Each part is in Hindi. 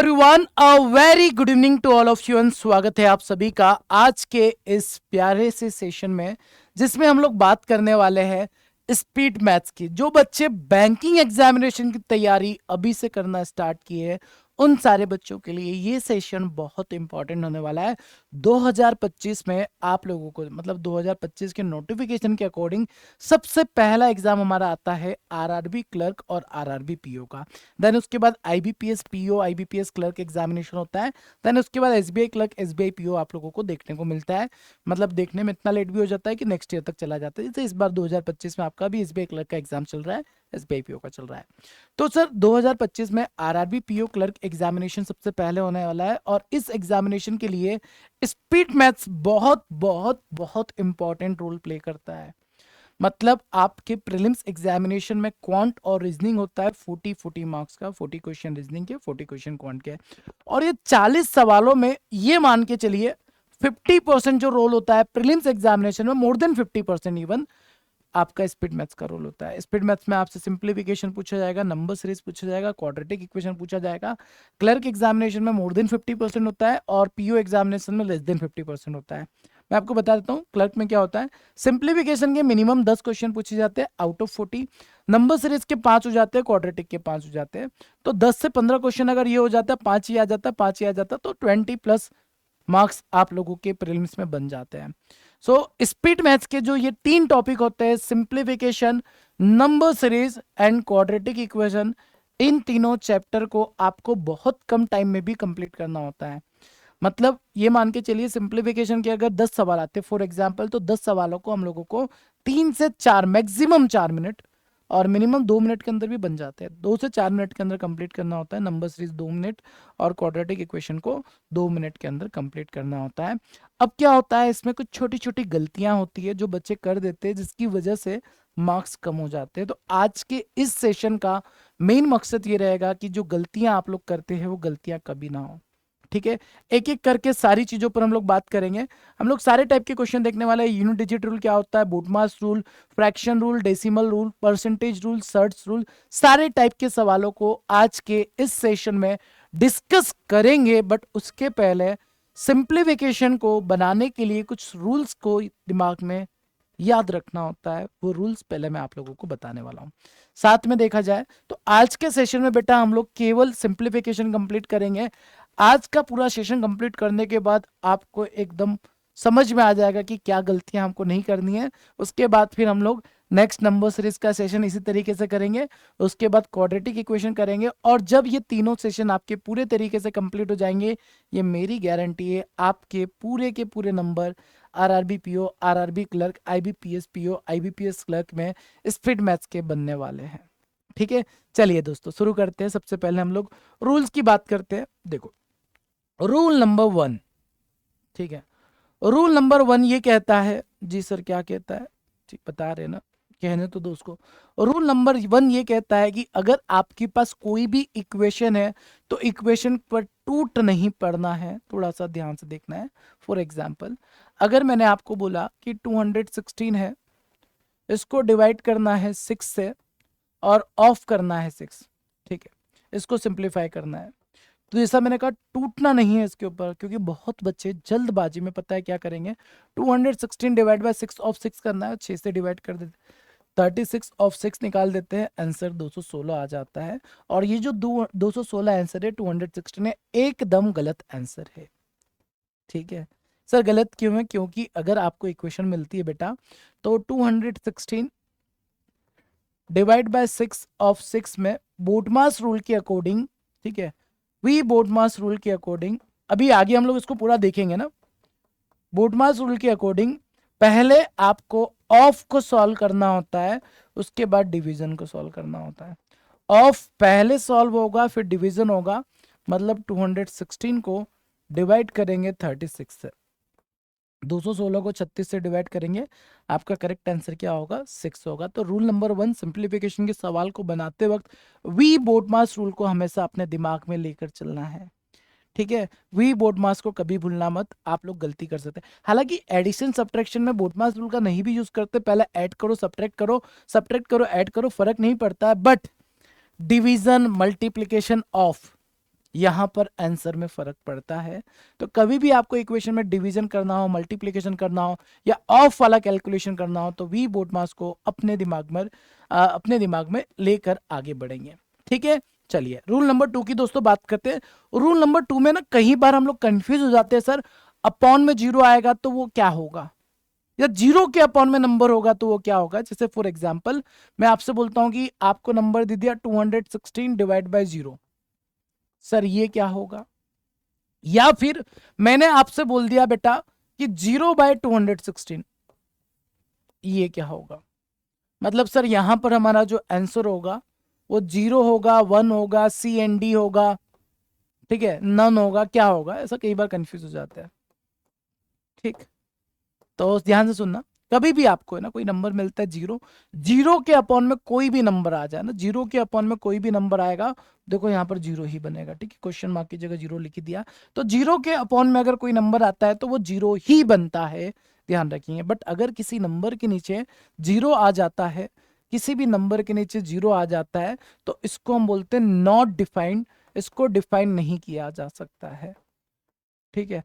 Everyone, a very good evening to all of you and स्वागत है आप सभी का आज के इस प्यारे से सेशन में, जिसमें हम लोग बात करने वाले हैं स्पीड मैथ्स की। जो बच्चे बैंकिंग एग्जामिनेशन की तैयारी अभी से करना स्टार्ट किए हैं, उन सारे बच्चों के लिए ये सेशन बहुत इंपॉर्टेंट होने वाला है। 2025 में आप लोगों को, मतलब 2025 के नोटिफिकेशन के अकॉर्डिंग सबसे पहला एग्जाम हमारा आता है आरआरबी क्लर्क और आरआरबी पीओ का। देन उसके बाद IBPS PO, IBPS clerk examination होता है। देन उसके बाद एसबीआई क्लर्क, एसबीआई पीओ आप लोगों को देखने को मिलता है। मतलब देखने में इतना लेट भी हो जाता है कि नेक्स्ट ईयर तक चला जाता है। जैसे इस बार 2025 में आपका भी एसबीआई क्लर्क का एग्जाम चल रहा है, एसबीआई पीओ का चल रहा है। तो सर 2025 में आरआरबी पीओ क्लर्क एग्जामिनेशन सबसे पहले होने वाला है, और इस एग्जामिनेशन के लिए स्पीड मैथ्स बहुत बहुत बहुत इंपॉर्टेंट रोल प्ले करता है। मतलब आपके प्रीलिम्स एग्जामिनेशन में क्वांट और रीजनिंग होता है 40 मार्क्स का, 40 क्वेश्चन रीजनिंग के, 40 क्वेश्चन क्वांट के। और ये 40 सवालों में ये मान के चलिए 50% जो रोल होता है प्रीलिम्स एग्जामिनेशन में, मोर देन 50% इवन आपका स्पीड मैथ्स का रोल होता है। स्पीड मैथ्स में आपसे सिंप्लीफिकेशन पूछा जाएगा, नंबर सीरीज पूछा जाएगा, क्वाड्रेटिक इक्वेशन पूछा जाएगा। क्लर्क एग्जामिनेशन में मोर देन 50% होता है, और पीओ एग्जामिनेशन में लेस देन 50% होता है। मैं आपको बता देता हूँ क्लर्क में क्या होता है। सिंप्लीफिकेशन के मिनिमम 10 क्वेश्चन पूछे जाते हैं आउट ऑफ 40। नंबर सीरीज के 5 हो जाते हैं, क्वाड्रेटिक के 5 हो जाते हैं। तो 10 से 15 क्वेश्चन अगर ये हो जाता है, 5 ही आ जाता है, 5 ही आ जाता है, तो 20+ मार्क्स आप लोगों के प्रीलिम्स में बन जाते हैं। सो स्पीड मैथ्स के जो ये 3 टॉपिक होते हैं, simplification, number series and quadratic equation, इन तीनों चैप्टर को आपको बहुत कम टाइम में भी कंप्लीट करना होता है। मतलब ये मान के चलिए सिंप्लीफिकेशन के अगर 10 सवाल आते हैं फॉर एग्जांपल, तो 10 सवालों को हम लोगों को 3 से 4, मैक्सिमम 4 मिनट और मिनिमम 2 मिनट के अंदर भी बन जाते हैं। 2 से 4 मिनट के अंदर कंप्लीट करना होता है। नंबर सीरीज 2 मिनट और क्वाड्रेटिक इक्वेशन को 2 मिनट के अंदर कंप्लीट करना होता है। अब क्या होता है, इसमें कुछ छोटी छोटी गलतियां होती है जो बच्चे कर देते हैं, जिसकी वजह से मार्क्स कम हो जाते हैं। तो आज के इस सेशन का मेन मकसद ये रहेगा कि जो गलतियां आप लोग करते हैं वो गलतियां कभी ना हो। ठीक है, एक एक करके सारी चीजों पर हम लोग बात करेंगे। हम लोग सारे टाइप के क्वेश्चन देखने वाले हैं। यूनिट डिजिट रूल क्या होता है, BODMAS rule, fraction rule, decimal rule, percentage rule, search rule, सारे टाइप के सवालों को आज के इस सेशन में डिस्कस करेंगे। बट उसके पहले सिंप्लीफिकेशन को बनाने के लिए कुछ रूल्स को दिमाग में याद रखना होता है। वो रूल्स पहले मैं आप लोगों को बताने वाला हूँ। साथ में देखा जाए तो आज के सेशन में बेटा हम लोग केवल सिंप्लीफिकेशन कंप्लीट करेंगे। आज का पूरा सेशन कंप्लीट करने के बाद आपको एकदम समझ में आ जाएगा कि क्या गलतियां हमको नहीं करनी है। उसके बाद फिर हम लोग नेक्स्ट नंबर सीरीज का सेशन इसी तरीके से करेंगे। उसके बाद क्वाड्रेटिक इक्वेशन करेंगे, और जब ये तीनों सेशन आपके पूरे तरीके से कंप्लीट हो जाएंगे, ये मेरी गारंटी है, आपके पूरे के पूरे number RRB PO, RRB clerk, IBPS PO, IBPS clerk में स्पीड मैथ्स के बनने वाले हैं। ठीक है, चलिए दोस्तों शुरू करते हैं। सबसे पहले हम लोग रूल्स की बात करते हैं। देखो, रूल नंबर 1, ठीक है, रूल नंबर 1 ये कहता है, जी सर क्या कहता है, ठीक बता रहे ना, कहने तो दो उसको। रूल नंबर 1 ये कहता है कि अगर आपके पास कोई भी इक्वेशन है तो इक्वेशन पर टूट नहीं पड़ना है, थोड़ा सा ध्यान से देखना है। फॉर एग्जाम्पल, अगर मैंने आपको बोला कि 216 है, इसको डिवाइड करना है 6 से और ऑफ करना है 6, ठीक है, इसको सिंप्लीफाई करना है। तो जैसा मैंने कहा, टूटना नहीं है इसके ऊपर, क्योंकि बहुत बच्चे जल्दबाजी में पता है क्या करेंगे, 216 डिवाइड बाय 6 ऑफ 6 करना है, 6 से डिवाइड कर देते, 36 ऑफ 6 निकाल देते हैं, आंसर 216 आ जाता है। और ये जो 216 आंसर है 216 है, एकदम गलत आंसर है। ठीक है सर, गलत क्यों है? क्योंकि अगर आपको इक्वेशन मिलती है बेटा, तो 216 डिवाइड बाय 6 ऑफ 6 में बोटमास रूल के अकॉर्डिंग, ठीक है, वी बोटमास रूल के अकॉर्डिंग, अभी आगे हम लोग इसको पूरा देखेंगे ना। बोटमास रूल के अकॉर्डिंग पहले आपको ऑफ को सॉल्व करना होता है, उसके बाद डिवीजन को सॉल्व करना होता है। ऑफ पहले सॉल्व होगा, फिर डिवीजन होगा। मतलब 216 को डिवाइड करेंगे 36 से, 216 को 36 से डिवाइड करेंगे, आपका करेक्ट आंसर क्या होगा? 6 होगा। तो रूल नंबर 1, सिंप्लीफिकेशन के सवाल को बनाते वक्त वी बोटमास रूल को हमेशा अपने दिमाग में लेकर चलना है। ठीक है, वी बोटमास को कभी भूलना मत, आप लोग गलती कर सकते हैं। हालांकि एडिशन सब्ट्रैक्शन में बोटमास रूल का नहीं भी यूज करते, पहले ऐड करो सब्ट्रैक्ट करो, सब्ट्रैक्ट करो ऐड करो, फर्क नहीं पड़ता है। बट डिवीजन, मल्टीप्लीकेशन, ऑफ, यहाँ पर आंसर में फर्क पड़ता है। तो कभी भी आपको इक्वेशन में डिवीजन करना हो, मल्टीप्लिकेशन करना हो या ऑफ वाला कैलकुलेशन करना हो तो वी बोटमास को अपने दिमाग में लेकर आगे बढ़ेंगे। ठीक है, चलिए रूल नंबर 2 की दोस्तों बात करते हैं। रूल नंबर 2 में ना कई बार हम लोग कंफ्यूज हो जाते हैं, सर अपॉन में जीरो आएगा तो वो क्या होगा, या जीरो के अपॉन में नंबर होगा तो वो क्या होगा। जैसे फॉर एग्जांपल मैं आपसे बोलता हूं कि आपको नंबर दे दिया 216 डिवाइड बाय जीरो, सर ये क्या होगा। या फिर मैंने आपसे बोल दिया बेटा कि 0/216, ये क्या होगा। मतलब सर यहां पर हमारा जो आंसर होगा वो जीरो होगा, वन होगा, सी एन डी होगा, ठीक है, नन होगा, क्या होगा। ऐसा कई बार कंफ्यूज हो जाता है। ठीक, तो ध्यान से सुनना, कभी भी आपको है ना कोई नंबर मिलता है जीरो, जीरो के अपॉन में कोई भी नंबर आ जाए ना, जीरो के अपॉन में कोई भी नंबर आएगा, देखो यहाँ पर जीरो ही बनेगा। ठीक है, क्वेश्चन मार्क की जगह जीरो लिख दिया, तो जीरो के अपॉन में अगर कोई नंबर आता है तो वो जीरो ही बनता है, ध्यान रखिए। बट अगर किसी नंबर के नीचे जीरो आ जाता है, किसी भी नंबर के नीचे जीरो आ जाता है तो इसको हम बोलते हैं नॉट डिफाइंड, इसको डिफाइन नहीं किया जा सकता है। ठीक है,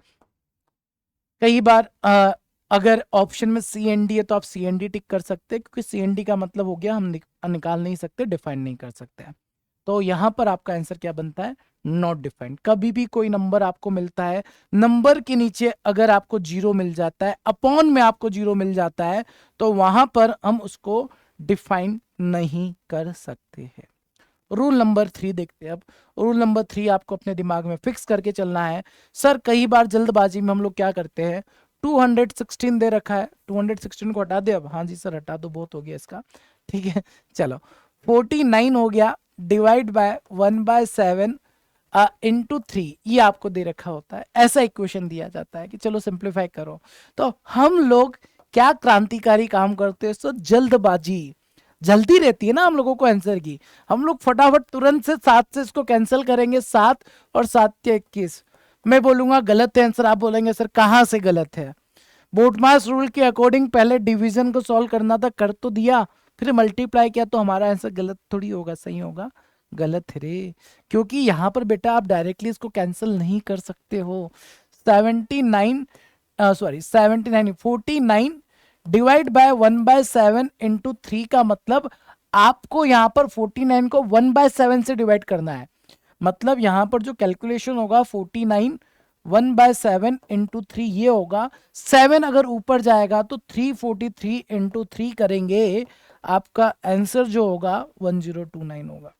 कई बार अगर ऑप्शन में सी एन डी है तो आप सी एन डी टिक कर सकते हैं, क्योंकि सी एन डी का मतलब हो गया हम निकाल नहीं सकते, डिफाइन नहीं कर सकते हैं। तो यहां पर आपका आंसर क्या बनता है, नॉट डिफाइंड। कभी भी कोई नंबर आपको मिलता है, नंबर के नीचे अगर आपको जीरो मिल जाता है, अपॉन में आपको जीरो मिल जाता है, तो वहां पर हम उसको डिफाइन नहीं कर सकते हैं। रूल नंबर 3 देखते हैं अब। रूल नंबर 3 आपको अपने दिमाग में फिक्स करके चलना है। सर कई बार जल्दबाजी में हम लोग क्या करते हैं, 216 दे रखा है, 216 को हटा दे अब। हाँ जी सर हटा दो, बहुत हो गया इसका। ठीक है, चलो 49 हो गया डिवाइड बाय 1/7 इंटू 3, ये आपको दे रखा होता है। ऐसा इक्वेशन दिया जाता है कि चलो सिंप्लीफाई करो। तो हम लोग क्या क्रांतिकारी काम करते हैं, सो जल्दबाजी, जल्दी रहती है ना हम लोगों को आंसर की, हम लोग फटाफट तुरंत से 7 से इसको कैंसिल करेंगे, 7 और 7 के 21। मैं बोलूंगा गलत है आंसर, आप बोलेंगे सर कहां से गलत है। बोटमास रूल के अकॉर्डिंग पहले डिवीजन को सॉल्व करना था, कर तो दिया, फिर मल्टीप्लाई किया, तो हमारा आंसर गलत थोड़ी होगा, सही होगा। गलत है रे, क्योंकि यहां पर बेटा आप डायरेक्टली इसको कैंसिल नहीं कर सकते हो। 79 सॉरी 79 49 डिवाइड बाय 1/7 इंटू 3 का मतलब आपको यहां पर 49 को 1/7 से डिवाइड करना है। मतलब यहां पर जो कैलकुलेशन होगा 49 1/7 इंटू 3 ये होगा। 7 अगर ऊपर जाएगा तो 343 इंटू 3 करेंगे, आपका आंसर जो होगा 1029 होगा।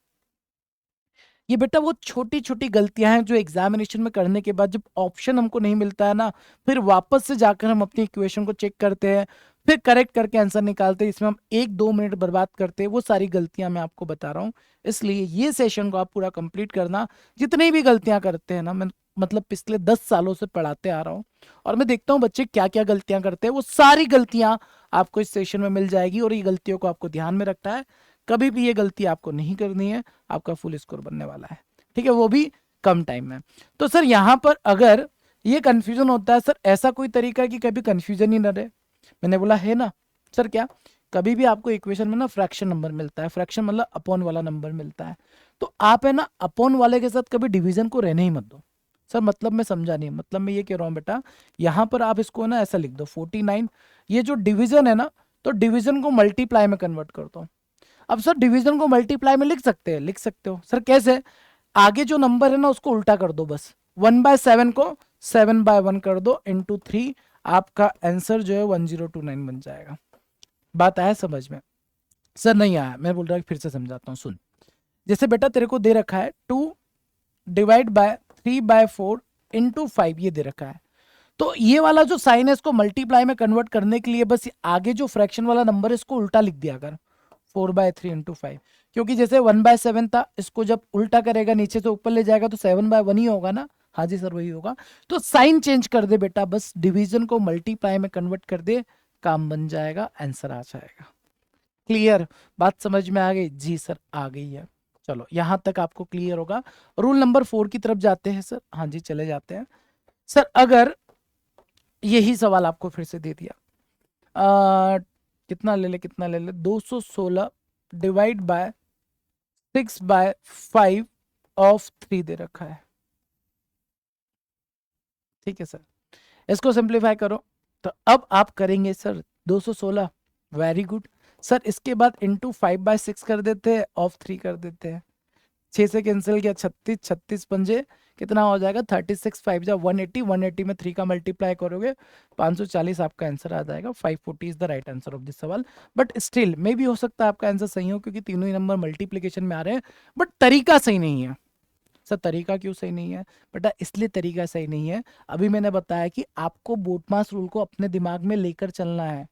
ये बेटा वो छोटी छोटी गलतियां हैं जो एग्जामिनेशन में करने के बाद जब ऑप्शन हमको नहीं मिलता है ना, फिर वापस से जाकर हम अपनी इक्वेशन को चेक करते हैं, फिर करेक्ट करके आंसर निकालते हैं, इसमें हम 1-2 मिनट बर्बाद करते हैं। वो सारी गलतियां मैं आपको बता रहा हूँ, इसलिए ये सेशन को आप पूरा कंप्लीट करना। जितनी भी गलतियां करते हैं ना, मैं मतलब पिछले 10 सालों से पढ़ाते आ रहा हूँ और मैं देखता हूँ बच्चे क्या क्या गलतियां करते हैं, वो सारी गलतियां आपको इस सेशन में मिल जाएगी और ये गलतियों को आपको ध्यान में रखना है। कभी भी ये गलती आपको नहीं करनी है, आपका फुल स्कोर बनने वाला है। ठीक है, वो भी कम टाइम में। तो सर यहां पर अगर ये कंफ्यूजन होता है, सर ऐसा कोई तरीका है कि कभी कंफ्यूजन ही ना रहे। मैंने बोला है ना सर, क्या कभी भी आपको इक्वेशन में ना फ्रैक्शन नंबर मिलता है, फ्रैक्शन मतलब अपॉन वाला नंबर मिलता है, तो आप है ना अपॉन वाले के साथ कभी डिवीजन को रहने ही मत दो। सर मतलब मैं समझा नहीं, मतलब मैं ये कह रहा हूँ बेटा, यहां पर आप इसको ना ऐसा लिख दो 49, ये जो डिवीजन है ना, तो डिवीजन को मल्टीप्लाई में कन्वर्ट कर दो। अब सर डिवीजन को मल्टीप्लाई में लिख सकते हैं, लिख सकते हो सर, कैसे, आगे जो नंबर है ना उसको उल्टा कर दो, बस 1/7 को 7/1 कर दो इंटू 3, आपका आंसर जो है 1029 बन जाएगा। बात आया समझ में। सर नहीं आया, मैं बोल रहा हूँ फिर से समझाता हूँ, सुन। जैसे बेटा तेरे को दे रखा है 2 डिवाइड बाय 3/4 इंटू 5, ये दे रखा है, तो ये वाला जो साइन है इसको मल्टीप्लाई में कन्वर्ट करने के लिए बस आगे जो फ्रैक्शन वाला नंबर है इसको उल्टा लिख दिया कर, 4/3 इंटू 5। क्योंकि जैसे 1/7 था, इसको जब उल्टा करेगा नीचे से ऊपर ले जाएगा तो 7/1 ही होगा ना। हाँ जी सर वही होगा। तो साइन चेंज कर दे बेटा, बस डिवीजन को मल्टीप्लाई में कन्वर्ट कर दे, काम बन जाएगा, आंसर आ जाएगा। क्लियर, बात समझ में आ गई? जी सर आ गई है। चलो यहां तक आपको क्लियर होगा। रूल नंबर 4 की तरफ जाते हैं सर। हाँ जी चले जाते हैं सर। अगर यही सवाल आपको फिर से दे दिया, कितना ले ले, कितना ले ले, 216 डिवाइड बाय 6/5 ऑफ 3 दे रखा है, ठीक है सर, इसको सिंप्लीफाई करो तो अब आप करेंगे सर 216। वेरी गुड सर, इसके बाद इंटू 5/6 कर देते हैं, ऑफ 3 कर देते हैं, 6 से कैंसिल किया 36, 36 पंजे कितना हो जाएगा 36, 5 जा 180, 180 में 3 का मल्टीप्लाई करोगे 540 आपका आंसर आ जाएगा। 540 is the right answer of this सवाल। बट स्टिल मे भी हो सकता है आपका आंसर सही हो क्योंकि तीनों ही नंबर मल्टीप्लीकेशन में आ रहे हैं, बट तरीका सही नहीं है। सर तरीका क्यों सही नहीं है बेटा? इसलिए तरीका सही नहीं है, अभी मैंने बताया कि आपको बोटमास रूल को अपने दिमाग में लेकर चलना है।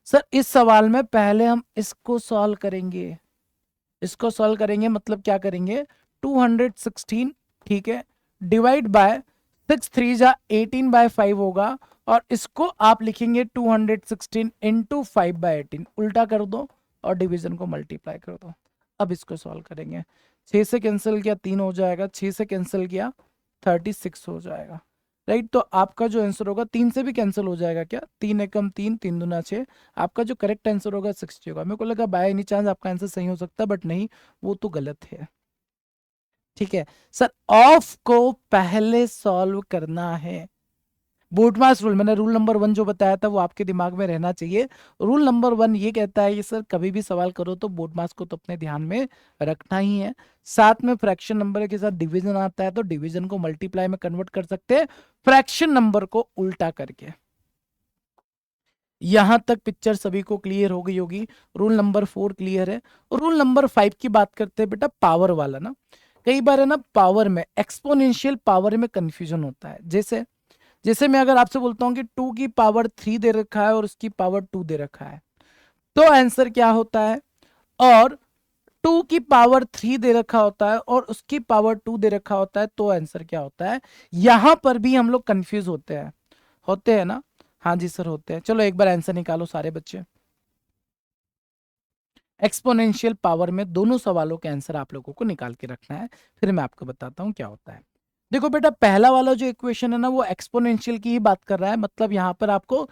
सर इस सवाल में पहले हम इसको सॉल्व करेंगे, इसको सॉल्व करेंगे मतलब क्या करेंगे 216, ठीक है, डिवाइड बाय 6 3 जा 18/5 होगा, और इसको आप लिखेंगे 216 इंटू 5/18, उल्टा कर दो और डिवीजन को मल्टीप्लाई कर दो। अब इसको सॉल्व करेंगे, 6 से कैंसिल किया 3 हो जाएगा, 6 से कैंसिल किया 36 हो जाएगा, राइट। तो आपका जो आंसर होगा 3 से भी कैंसिल हो जाएगा क्या, 3 एकम 3, 3 दूना 6, आपका जो करेक्ट आंसर होगा 60 होगा। मेरे को लगा बाय एनी चांस आपका आंसर सही हो सकता है, बट नहीं, वो तो गलत है। ठीक है सर, ऑफ को पहले सॉल्व करना है। बोटमास रूल, मैंने रूल नंबर 1 जो बताया था वो आपके दिमाग में रहना चाहिए। रूल नंबर 1 ये कहता है कि सर कभी भी सवाल करो तो बोटमास को तो अपने ध्यान में रखना ही है। साथ में फ्रैक्शन नंबर के साथ डिवीजन आता है तो डिवीजन को मल्टीप्लाई में कन्वर्ट कर सकते हैं फ्रैक्शन नंबर को उल्टा करके। यहां तक पिक्चर सभी को क्लियर हो गई होगी। रूल नंबर 4 क्लियर है। रूल नंबर 5 की बात करते हैं बेटा, पावर वाला ना। कई बार है ना पावर में, एक्सपोनेंशियल पावर में कंफ्यूजन होता है। जैसे जैसे मैं अगर आपसे बोलता हूं कि 2 की पावर 3 दे रखा है और उसकी पावर 2 दे रखा है, तो आंसर क्या होता है? और 2 की पावर 3 दे रखा होता है और उसकी पावर 2 दे रखा होता है, तो आंसर क्या होता है? यहां पर भी हम लोग कंफ्यूज होते हैं ना? हाँ जी सर होते हैं। चलो एक बार आंसर निकालो सारे बच्चे। एक्सपोनेंशियल पावर में दोनों सवालों के आंसर आप लोगों को निकाल के रखना है, फिर मैं आपको बताता हूं क्या होता है। देखो बेटा, पहला वाला जो इक्वेशन है ना वो एक्सपोनेंशियल की ही बात कर रहा है, मतलब यहां पर आपको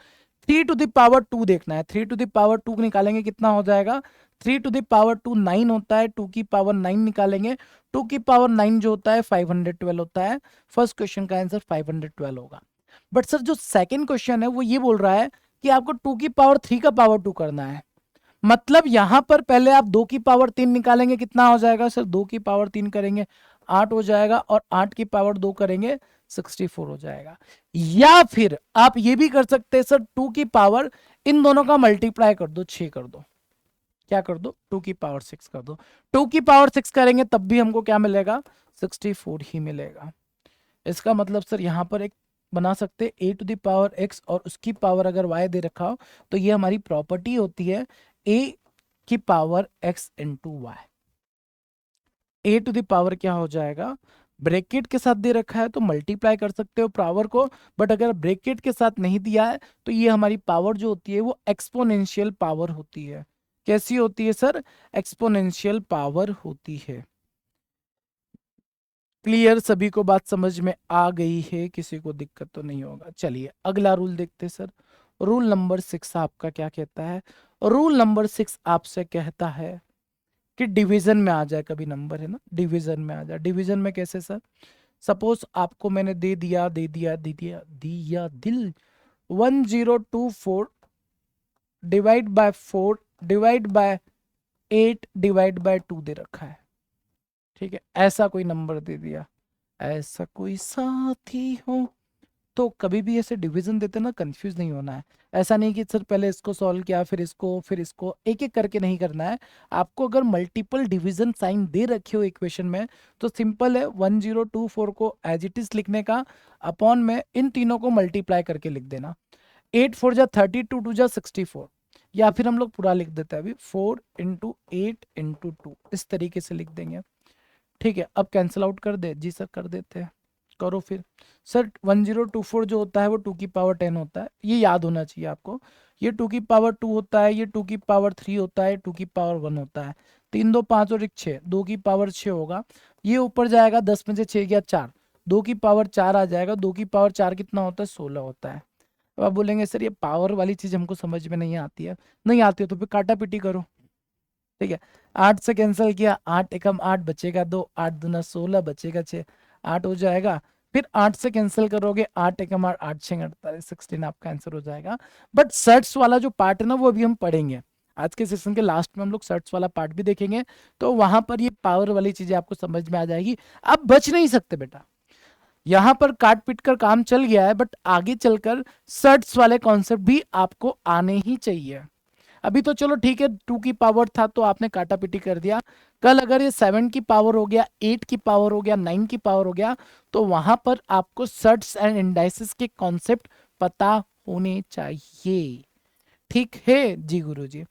3 to the power 2 देखना है। 3 to the power 2 निकालेंगे कितना हो जाएगा? 3 to the power 2 9 होता है, 2 की पावर 9 निकालेंगे, 2 की पावर 9 जो होता है 512 होता है। फर्स्ट क्वेश्चन का आंसर 512 होगा। बट सर जो सेकंड क्वेश्चन है वो ये बोल रहा है कि आपको 2 की पावर 3 का पावर 2 करना है, मतलब यहां पर पहले आप 2 की पावर 3 निकालेंगे, कितना हो जाएगा सर? 2 की पावर 3 करेंगे 8 हो जाएगा, और 8 की पावर 2 करेंगे 64 हो जाएगा। या फिर आप ये भी कर सकते हैं सर, 2 की पावर इन दोनों का मल्टीप्लाई कर दो, 6 कर दो। क्या कर दो? 2 की पावर 6 कर दो। 2 की पावर 6 करेंगे तब भी हमको क्या मिलेगा? 64 ही मिलेगा। इसका मतलब सर यहां पर एक बना सकते a⁴x, और उसकी पावर अगर y दे रखा हो तो ये हमारी प्रॉपर्टी होती है a⁴x इंटू वाई। a⁴ क्या हो जाएगा? ब्रैकेट के साथ दे रखा है तो मल्टीप्लाई कर सकते हो पावर को, बट अगर ब्रैकेट के साथ नहीं दिया है तो ये हमारी पावर जो होती है वो एक्सपोनेंशियल पावर होती है। कैसी होती है सर? एक्सपोनेंशियल पावर होती है। क्लियर? सभी को बात समझ में आ गई है? किसी को दिक्कत तो नहीं होगा। चलिए अगला रूल देखते हैं सर। रूल नंबर 6 आपका क्या कहता है? रूल नंबर 6 आपसे कहता है कि डिवीजन में आ जाए, कभी नंबर है ना, डिवीजन में आ जाए। डिवीजन में कैसे सर? सपोज आपको मैंने दे दिया दिल 1024 divide by 4 divide by 8 divide by 2 दे रखा है। ठीक है, ऐसा कोई नंबर दे दिया, ऐसा कोई साथी हो, तो कभी भी ऐसे डिवीजन देते ना कंफ्यूज नहीं होना है। ऐसा नहीं कि सर पहले इसको सॉल्व किया फिर इसको एक एक करके नहीं करना है। आपको अगर मल्टीपल डिवीजन साइन दे रखे हो इक्वेशन में तो सिंपल है 1024 को एज इट इज लिखने का, अपॉन में इन तीनों को मल्टीप्लाई करके लिख देना। 8 4 जा 30, 2 2 जा 64, या फिर हम लोग पूरा लिख देते हैं अभी 4 इंटू 8 इंटू 2, इस तरीके से लिख देंगे। ठीक है, अब कैंसिल आउट कर दे? जी सर कर देते हैं, करो फिर। सर 1024 जो होता है वो 2 की पावर 10 होता है, ये याद होना चाहिए आपको। ये 2 की पावर 2 होता है, ये 2 की पावर 3 होता है, 2 की पावर 1 होता है। 3 2 5 और 1 6, 2 की पावर 6 होगा। ये ऊपर जाएगा, 10 में से 6 गया 4, 2 की पावर 4 आ जाएगा। 2 की पावर 4 कितना होता है? 16 होता है। अब आप बोलेंगे सर ये पावर वाली चीज हमको समझ में नहीं आती है। नहीं आती है तो फिर काटा पीटी करो। ठीक है, 8 से कैंसिल किया, 8 एकम 8 बचेगा 2, 8 दूना 16 बचेगा 6, 8 हो जाएगा। फिर 8 से कैंसिल करोगे, 8 एकम 8, 8 6 48, 16 आपका आंसर हो जाएगा। बट सर्ट्स वाला जो पार्ट है ना वो अभी हम पढ़ेंगे आज के सेशन के लास्ट में, हम लोग सर्ट्स वाला पार्ट भी देखेंगे, तो वहां पर ये पावर वाली चीजें आपको समझ में आ जाएगी। आप बच नहीं सकते बेटा, यहां पर काट पीट कर काम चल गया है, बट आगे चलकर सर्ट्स वाले कॉन्सेप्ट भी आपको आने ही चाहिए। अभी तो चलो ठीक है, 2 की पावर था तो आपने काटा पीटी कर दिया, कल अगर ये 7 की पावर हो गया, 8 की पावर हो गया, 9 की पावर हो गया, तो वहां पर आपको सर्ट्स एंड इंडाइसिस के कॉन्सेप्ट पता होने चाहिए। ठीक है जी गुरु जी।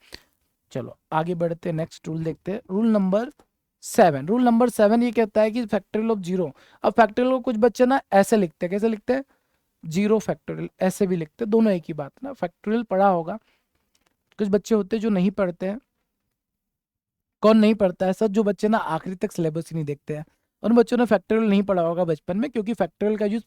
चलो आगे बढ़ते हैं, नेक्स्ट रूल देखते हैं, रूल नंबर 7। रूल नंबर 7 ये कहता है कि फैक्टोरियल ऑफ जीरो। अब फैक्टोरियल को कुछ बच्चे ना ऐसे लिखते हैं, कैसे लिखते हैं, जीरो फैक्टोरियल ऐसे भी लिखते हैं, दोनों एक ही बात है ना, फैक्टोरियल पढ़ा होगा। कुछ बच्चे होते हैं जो नहीं पढ़ते हैं। कौन नहीं पढ़ता है सर? जो बच्चे ना आखिरी तक सिलेबस ही नहीं देखते हैं, उन बच्चों ने फैक्टोरियल नहीं पढ़ा होगा बचपन में, क्योंकि फैक्टोरियल का यूज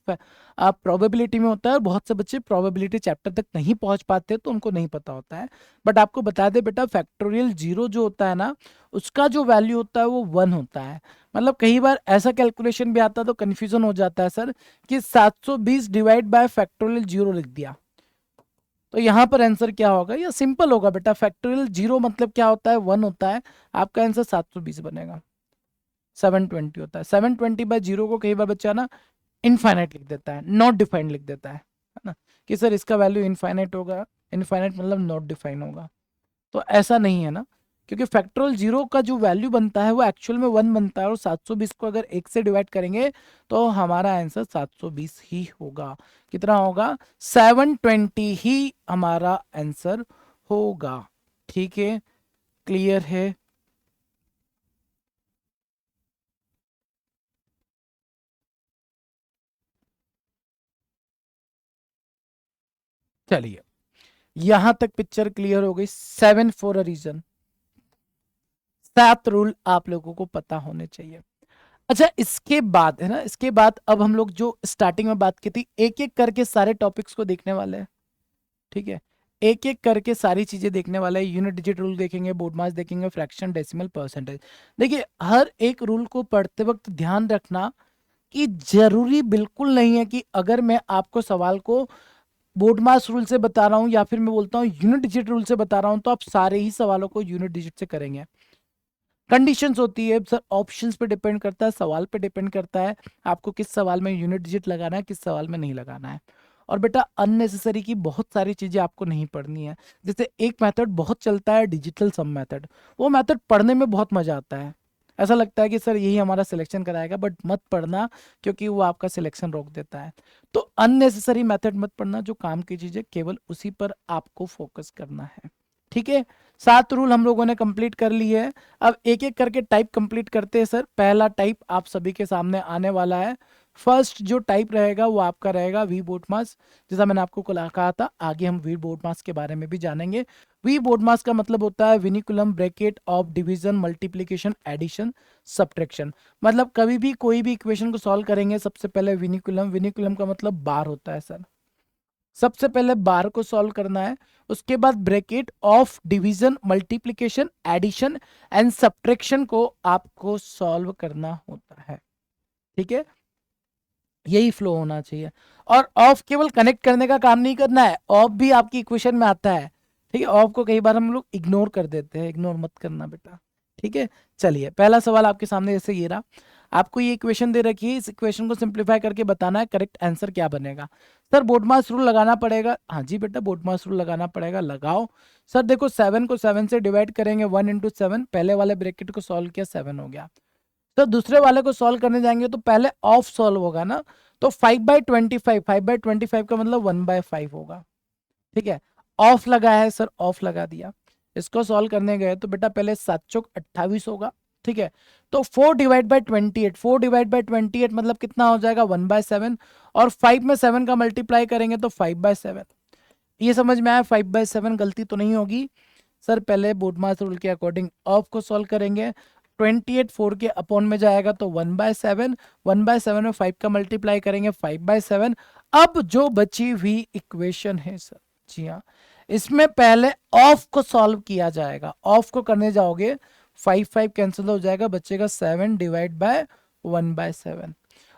प्रोबेबिलिटी में होता है, और बहुत से बच्चे प्रोबेबिलिटी चैप्टर तक नहीं पहुंच पाते, तो उनको नहीं पता होता है। बट आपको बता दे बेटा, फैक्टोरियल जीरो जो होता है ना, उसका जो वैल्यू होता है वो 1 होता है। मतलब कई बार ऐसा कैलकुलेशन भी आता है तो कन्फ्यूजन हो जाता है सर, कि 720 डिवाइड बाय फैक्टोरियल जीरो लिख दिया, तो यहां पर आंसर क्या होगा? या सिंपल होगा बेटा, फैक्टोरियल जीरो मतलब क्या होता है, 1 होता है, आपका आंसर 720 बनेगा। 720 होता है, 720 बाय जीरो को कई बार बच्चा ना इनफाइनाइट लिख देता है, नॉट डिफाइंड लिख देता है ना, कि सर इसका वैल्यू इनफाइनाइट होगा, इनफाइनाइट मतलब नॉट डिफाइन होगा। तो ऐसा नहीं है ना, क्योंकि फैक्टोरियल जीरो का जो वैल्यू बनता है वो एक्चुअल में 1 बनता है, और 720 को अगर 1 से डिवाइड करेंगे तो हमारा आंसर 720 ही होगा। कितना होगा? 720 ही हमारा आंसर होगा। ठीक है, क्लियर है? चलिए, यहां तक पिक्चर क्लियर हो गई। 7 फॉर अ रीजन, 7 रूल आप लोगों को पता होने चाहिए। अच्छा, इसके बाद है ना, इसके बाद अब हम लोग जो स्टार्टिंग में बात की थी, एक एक करके सारे टॉपिक्स को देखने वाले हैं। ठीक है, एक एक करके सारी चीजें देखने वाले हैं। यूनिट डिजिट रूल देखेंगे, बोर्ड मास देखेंगे, फ्रैक्शन, डेसिमल, परसेंटेज। देखिए, हर एक रूल को पढ़ते वक्त ध्यान रखना कि जरूरी बिल्कुल नहीं है कि अगर मैं आपको सवाल को बोर्ड मास रूल से बता रहा हूं, या फिर मैं बोलता हूं यूनिट डिजिट रूल से बता रहा हूं, तो आप सारे ही सवालों को यूनिट डिजिट से करेंगे। कंडीशंस होती है सर, ऑप्शंस पे डिपेंड करता है, सवाल पे डिपेंड करता है, आपको किस सवाल में यूनिट डिजिट लगाना है, किस सवाल में नहीं लगाना है। और बेटा, अननेसेसरी की बहुत सारी चीजें आपको नहीं पढ़नी है। जैसे एक मेथड बहुत चलता है, डिजिटल सम मेथड, वो मेथड पढ़ने में बहुत मजा आता है, ऐसा लगता है कि सर यही हमारा सिलेक्शन कराएगा, बट मत पढ़ना, क्योंकि वो आपका सिलेक्शन रोक देता है। तो अननेसेसरी मेथड मत पढ़ना, जो काम की चीजें केवल उसी पर आपको फोकस करना है। ठीक है, 7 रूल हम लोगों ने कंप्लीट कर लिए है। अब एक एक करके टाइप कंप्लीट करते हैं सर। पहला टाइप आप सभी के सामने आने वाला है। फर्स्ट जो टाइप रहेगा वो आपका रहेगा वी बोर्ड मास। जैसा मैंने आपको कहा था, आगे हम वी बोर्ड मास के बारे में भी जानेंगे। वी बोर्ड मास का मतलब होता है vinculum bracket of division, multiplication, addition, subtraction. मतलब कभी भी कोई भी इक्वेशन को सॉल्व करेंगे, सबसे पहले विनिकुलम, विनिकुलम का मतलब बार होता है सर, सबसे पहले बार को सॉल्व करना है, उसके बाद bracket of division, multiplication, addition and subtraction को आपको सॉल्व करना होता है। ठीक है, यही फ्लो होना चाहिए। और ऑफ केवल कनेक्ट करने का काम नहीं करना है, ऑफ भी आपकी इक्वेशन में आता है। ठीक है, ऑफ को कई बार हम लोग इग्नोर कर देते हैं, इग्नोर मत करना बेटा। ठीक है, चलिए पहला सवाल आपके सामने जैसे ये रहा, आपको ये इक्वेशन दे रखी है, इस इक्वेशन को सिंप्लीफाई करके बताना है करेक्ट आंसर क्या बनेगा। सर बोडमास रूल लगाना पड़ेगा, हाँ जी बेटा बोडमास रूल लगाना पड़ेगा, लगाओ। सर देखो 7 को 7 से डिवाइड करेंगे, 1 इंटू 7, पहले वाले ब्रैकेट को सॉल्व किया, 7 हो गया। तो दूसरे वाले को सॉल्व करने जाएंगे तो पहले ऑफ सॉल्व होगा ना, तो 5/25, 5/25 का मतलब 1/5 होगा। ठीक है, ऑफ लगा है सर, ऑफ लगा दिया। इसको सॉल्व करने गए तो बेटा पहले 7 चौक 28 होगा। ठीक है, तो 4/28, 4/28 मतलब कितना हो जाएगा? 1/7। और 5 में 7 का मल्टीप्लाई करेंगे तो 5/7। ये समझ में आया? 5/7 गलती तो नहीं होगी सर। पहले बोडमास रूल के अकॉर्डिंग ऑफ को सॉल्व करेंगे, 28 4 के अपॉन में जाएगा तो 1/7, 1/7 में 5 का मल्टीप्लाई करेंगे, 5/7। अब जो बची हुई इक्वेशन है सर, जी हाँ, इसमें पहले ऑफ को सॉल्व किया जाएगा। ऑफ को करने जाओगे 5 5 कैंसिल हो जाएगा, बचेगा 7 डिवाइड बाय 1/7।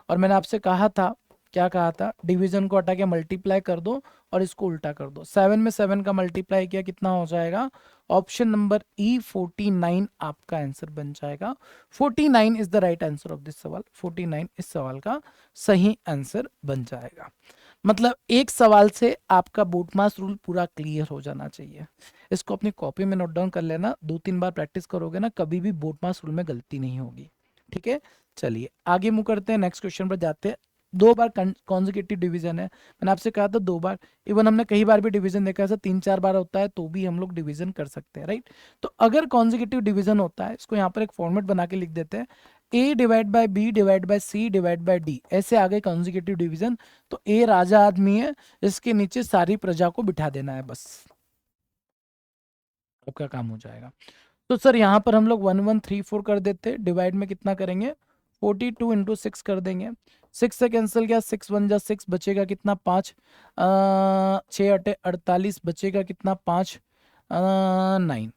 और मैंने आपसे कहा था क्या कहा था, डिवीजन को हटा के मल्टीप्लाई कर दो और इसको उल्टा कर दो। 7 में 7 का मल्टीप्लाई किया कितना हो जाएगा, ऑप्शन नंबर ई 49 आपका आंसर बन जाएगा। 49 is the right answer of this सवाल। 49 इस सवाल का सही आंसर बन जाएगा। मतलब एक सवाल से आपका बूटमास रूल पूरा क्लियर हो जाना चाहिए। इसको अपनी कॉपी में नोट डाउन कर लेना, 2-3 बार प्रैक्टिस करोगे ना, कभी भी बूटमास रूल में गलती नहीं होगी। ठीक है, चलिए आगे मूव करते हैं, नेक्स्ट क्वेश्चन पर जाते हैं। 2 बार कॉन्जिक्यूटिव डिवीजन है, मैंने आपसे कहा था 2 बार, इवन हमने कई बार भी डिवीजन देखा है, ऐसा 3-4 बार होता है तो भी हम लोग डिवीजन कर सकते हैं, राइट। तो अगर कॉन्जिक्यूटिव डिवीजन होता है, इसको यहाँ पर एक फॉर्मेट बना के लिख देते हैं, A divide by B divide by C divide by D, ऐसे आगे कॉन्जिक्यूटिव डिवीजन। तो ए राजा आदमी है, इसके नीचे सारी प्रजा को बिठा देना है, बस आपका काम हो जाएगा। तो सर यहाँ पर हम लोग 1134 कर देते, डिवाइड में कितना करेंगे, 42 इंटू 6 कर देंगे। 6 से कैंसिल किया, 6 1 जा 6, बचेगा कितना 5, 6 8 48, बचेगा कितना 5 9।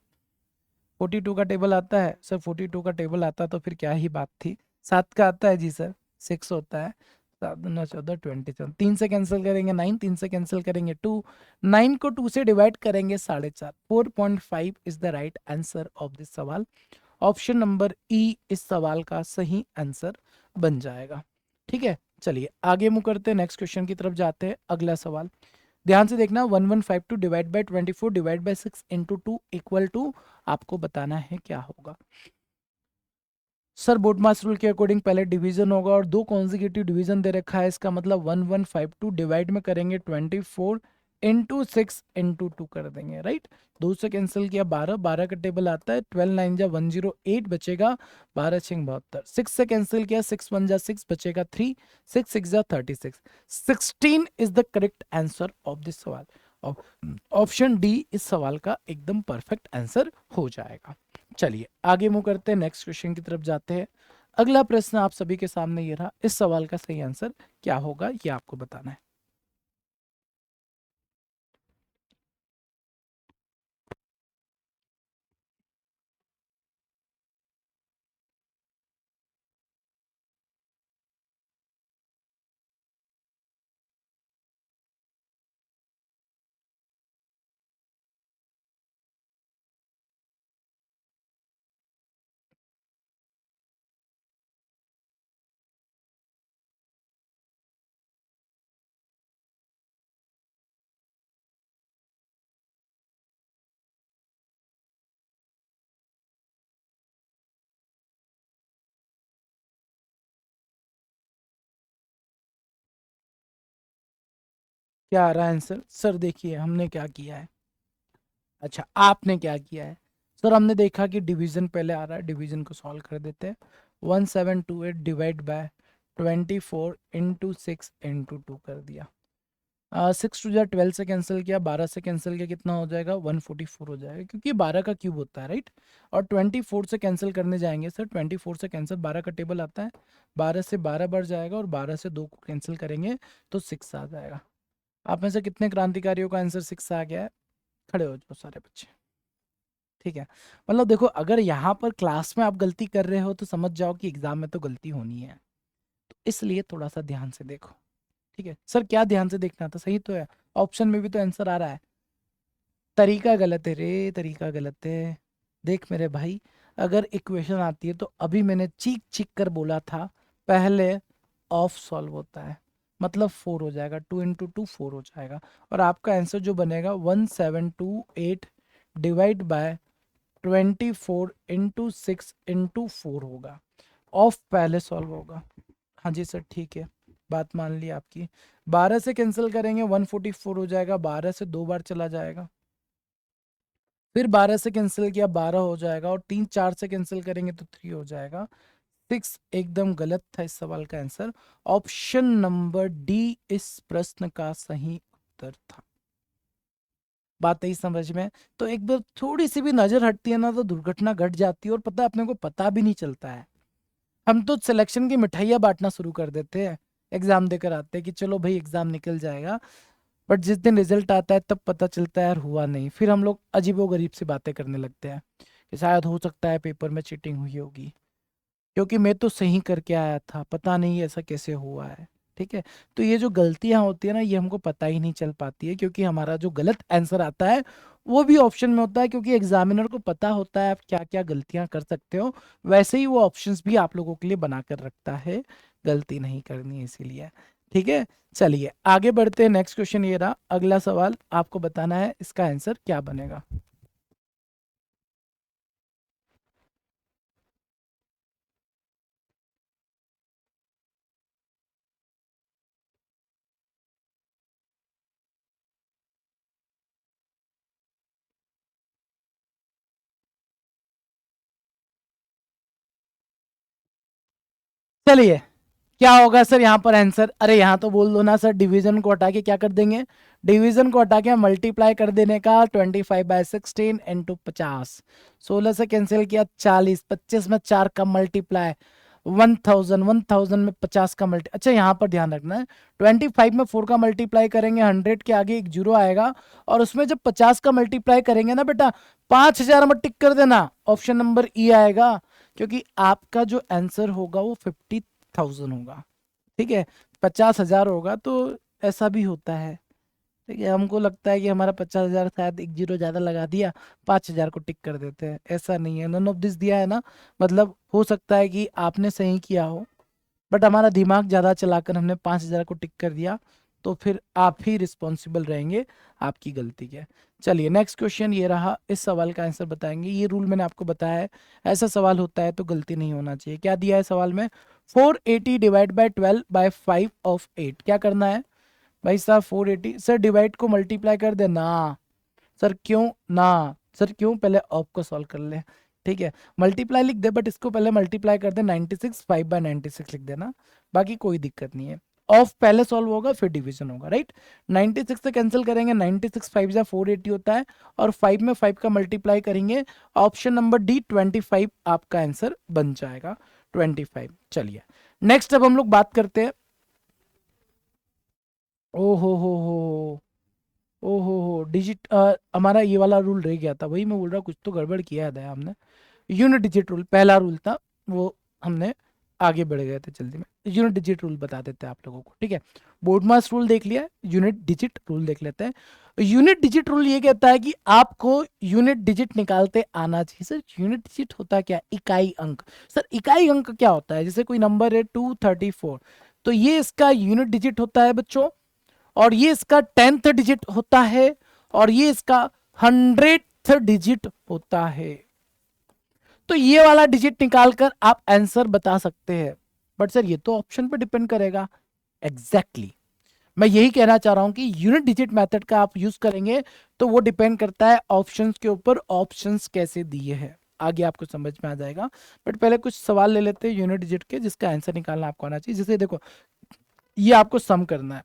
42 का टेबल आता है सर, 42 का टेबल आता तो फिर क्या ही बात थी। 7 का आता है जी सर, 6 होता है, 7 9 14 27, 3 से कैंसिल करेंगे 9, 3 से कैंसिल करेंगे 2, 9 को 2 से डिवाइड करेंगे 4.5। 4.5 is the right answer of this सवाल। ऑप्शन नंबर ई इस सवाल का सही आंसर बन जाएगा। ठीक है, चलिए आगे मूव करते हैं, नेक्स्ट क्वेश्चन की तरफ जाते हैं। अगला सवाल ध्यान से देखना, 1152 divide by 24 divide by 6 into 2 equal to, आपको बताना है क्या होगा। सर बोटमास रूल के अकॉर्डिंग पहले डिवीजन होगा और 2 कॉन्जिक्यूटिव डिवीजन दे रखा है, इसका मतलब 1152 डिवाइड में करेंगे 24 इंटू 6 इंटू 2 कर देंगे, राइट। 2 से कैंसिल किया 12, 12 का टेबल आता है, 12 9 जा 108, बचेगा 12 6 72। 6 से कैंसिल किया, 6 1 जा 6, बचेगा 3, 6 6 जा 36। 16 is the correct answer of this सवाल। ऑप्शन डी इस सवाल का एकदम परफेक्ट आंसर हो जाएगा। चलिए आगे मूव करते हैं, नेक्स्ट क्वेश्चन की तरफ जाते हैं। अगला प्रश्न आप सभी के सामने ये रहा, इस सवाल का सही आंसर क्या होगा ये आपको बताना है। क्या आ रहा है आंसर, सर देखिए हमने क्या किया है। अच्छा आपने क्या किया है, सर हमने देखा कि डिवीजन पहले आ रहा है, डिवीजन को सॉल्व कर देते हैं। 1728 डिवाइड बाय 24 इंटू 6 इंटू 2 कर दिया। 6 टू जा 12 से कैंसिल किया, 12 से कैंसिल किया, कितना हो जाएगा 144 हो जाएगा, क्योंकि 12 का क्यूब होता है, राइट। और 24 से कैंसिल करने जाएंगे सर, 24 से कैंसिल 12 का टेबल आता है, 12 से 12 बढ़ जाएगा और 12 से 2 को कैंसिल करेंगे तो 6 आ जाएगा। आप में से कितने क्रांतिकारियों का आंसर 6 आ गया है, खड़े हो जाओ सारे बच्चे। ठीक है, मतलब देखो अगर यहाँ पर क्लास में आप गलती कर रहे हो तो समझ जाओ कि एग्जाम में तो गलती होनी है, तो इसलिए थोड़ा सा ध्यान से देखो। ठीक है सर, क्या ध्यान से देखना था, सही तो है, ऑप्शन में भी तो आंसर आ रहा है। तरीका गलत है रे, तरीका गलत है। देख मेरे भाई, अगर इक्वेशन आती है तो अभी मैंने चीख चीख कर बोला था, पहले ऑफ सॉल्व होता है, मतलब 4 हो जाएगा, 2 इंटू 2 4 हो जाएगा। और आपका आंसर जो बनेगा 1728 डिवाइड बाय 24 इंटू 6 इंटू 4 होगा। ऑफ पहले सॉल्व होगा। हाँ जी सर ठीक है, बात मान ली आपकी। 12 से कैंसिल करेंगे 144 हो जाएगा, 12 से 2 बार चला जाएगा, फिर 12 से कैंसिल किया 12 हो जाएगा, और 3 4 से कैंसिल करेंगे तो 3 हो जाएगा। 6 एकदम गलत था इस सवाल का आंसर। ऑप्शन नंबर डी इस प्रश्न का सही उत्तर था। बात यही समझ में, तो एक बार थोड़ी सी भी नजर हटती है ना तो दुर्घटना घट जाती है, और पता अपने को पता भी नहीं चलता है। हम तो सिलेक्शन की मिठाइयाँ बांटना शुरू कर देते हैं, एग्जाम देकर आते हैं कि चलो भाई एग्जाम निकल जाएगा, बट जिस दिन रिजल्ट आता है तब पता चलता है यार हुआ नहीं, फिर हम लोग अजीबो गरीब सी बातें करने लगते हैं कि शायद हो सकता है पेपर में चीटिंग हुई होगी, क्योंकि मैं तो सही करके आया था, पता नहीं ऐसा कैसे हुआ है। ठीक है। तो ये जो गलतियां होती है ना, ये हमको पता ही नहीं चल पाती है, क्योंकि हमारा जो गलत आंसर आता है वो भी ऑप्शन में होता है, क्योंकि एग्जामिनर को पता होता है आप क्या क्या गलतियां कर सकते हो। वैसे ही वो ऑप्शंस भी आप लोगों के लिए बना कर रखता है, गलती नहीं करनी है इसीलिए। ठीक है, चलिए आगे बढ़ते हैं। नेक्स्ट क्वेश्चन ये रहा, अगला सवाल आपको बताना है इसका आंसर क्या बनेगा। चलिए, क्या होगा सर यहाँ पर आंसर? अरे यहाँ तो बोल दो ना सर, डिवीजन को हटा के क्या कर देंगे, डिवीजन को हटा के मल्टीप्लाई कर देने का, 25/16 इंटू 50, 16 से कैंसिल किया 40, 25 में 4 का मल्टीप्लाई, 1000, 1000 में 50 का मल्टी, अच्छा यहाँ पर ध्यान रखना है, 25 में 4 का मल्टीप्लाई करेंगे, 100 के आगे एक जीरो आएगा, और उसमें जब 50 का मल्टीप्लाई करेंगे ना बेटा, 5000 में टिक कर देना, ऑप्शन नंबर ई आएगा, क्योंकि आपका जो आंसर होगा वो 50,000 होगा। ठीक है, 50,000 होगा, तो ऐसा भी होता है। ठीक है, हमको लगता है कि हमारा 50,000, शायद एक जीरो ज्यादा लगा दिया, 5,000 को टिक कर देते हैं, ऐसा नहीं है। नन ऑफ दिस दिया है ना, मतलब हो सकता है कि आपने सही किया हो, बट हमारा दिमाग ज़्यादा चलाकर हमने 5,000 को टिक कर दिया, तो फिर आप ही रिस्पॉन्सिबल रहेंगे आपकी गलती के। चलिए नेक्स्ट क्वेश्चन ये रहा, इस सवाल का आंसर बताएंगे। ये रूल मैंने आपको बताया है, ऐसा सवाल होता है तो गलती नहीं होना चाहिए। क्या दिया है सवाल में, 480 डिवाइड बाई 12/5 ऑफ 8, क्या करना है भाई साहब? 480 सर डिवाइड को मल्टीप्लाई कर देना। सर क्यों ना, सर क्यों, पहले ऑफ को सॉल्व कर ले। ठीक है, मल्टीप्लाई लिख दे, बट इसको पहले मल्टीप्लाई कर दे, 96 5/96 लिख देना, बाकी कोई दिक्कत नहीं है। ऑफ पहले सॉल्व होगा फिर डिवीजन होगा, राइट। 96 से कैंसिल करेंगे, 96 5 जा 480 होता है, और 5 में 5 का मल्टीप्लाई करेंगे, ऑप्शन नंबर डी 25 आपका आंसर बन जाएगा, 25। चलिए नेक्स्ट अब हम लोग बात करते हैं। ओ हो डिजिट, हमारा ये वाला रूल रह गया था, वही मैं बोल रहा, कुछ तो गड़बड़ किया है हमने। यूनिट डिजिट रूल पहला रूल था, वो हमने आगे बढ़ गए थे जल्दी में। यूनिट डिजिट रूल बता देते हैं आप लोगों को, ठीक है। बोर्ड मास रूल देख लिया, यूनिट डिजिट रूल देख लेते हैं। यूनिट डिजिट रूल ये कहता है कि आपको यूनिट डिजिट निकालते आना चाहिए। सर यूनिट डिजिट होता क्या, इकाई अंक। सर इकाई अंक क्या होता है, जैसे कोई नंबर है 234, तो ये इसका यूनिट डिजिट होता है बच्चों, और ये इसका 10th डिजिट होता है, और ये इसका 100th डिजिट होता है। तो ये वाला डिजिट निकालकर आप आंसर बता सकते हैं, बट सर ये तो ऑप्शन पे डिपेंड करेगा। Exactly exactly. मैं यही कहना चाह रहा हूं कि यूनिट डिजिट मेथड का आप यूज करेंगे तो वो डिपेंड करता है ऑप्शंस के ऊपर, ऑप्शंस कैसे दिए हैं, आगे आपको समझ में आ जाएगा। बट पहले कुछ सवाल ले लेते हैं यूनिट डिजिट के, जिसका आंसर निकालना आपको आना चाहिए। जैसे देखो, ये आपको सम करना है,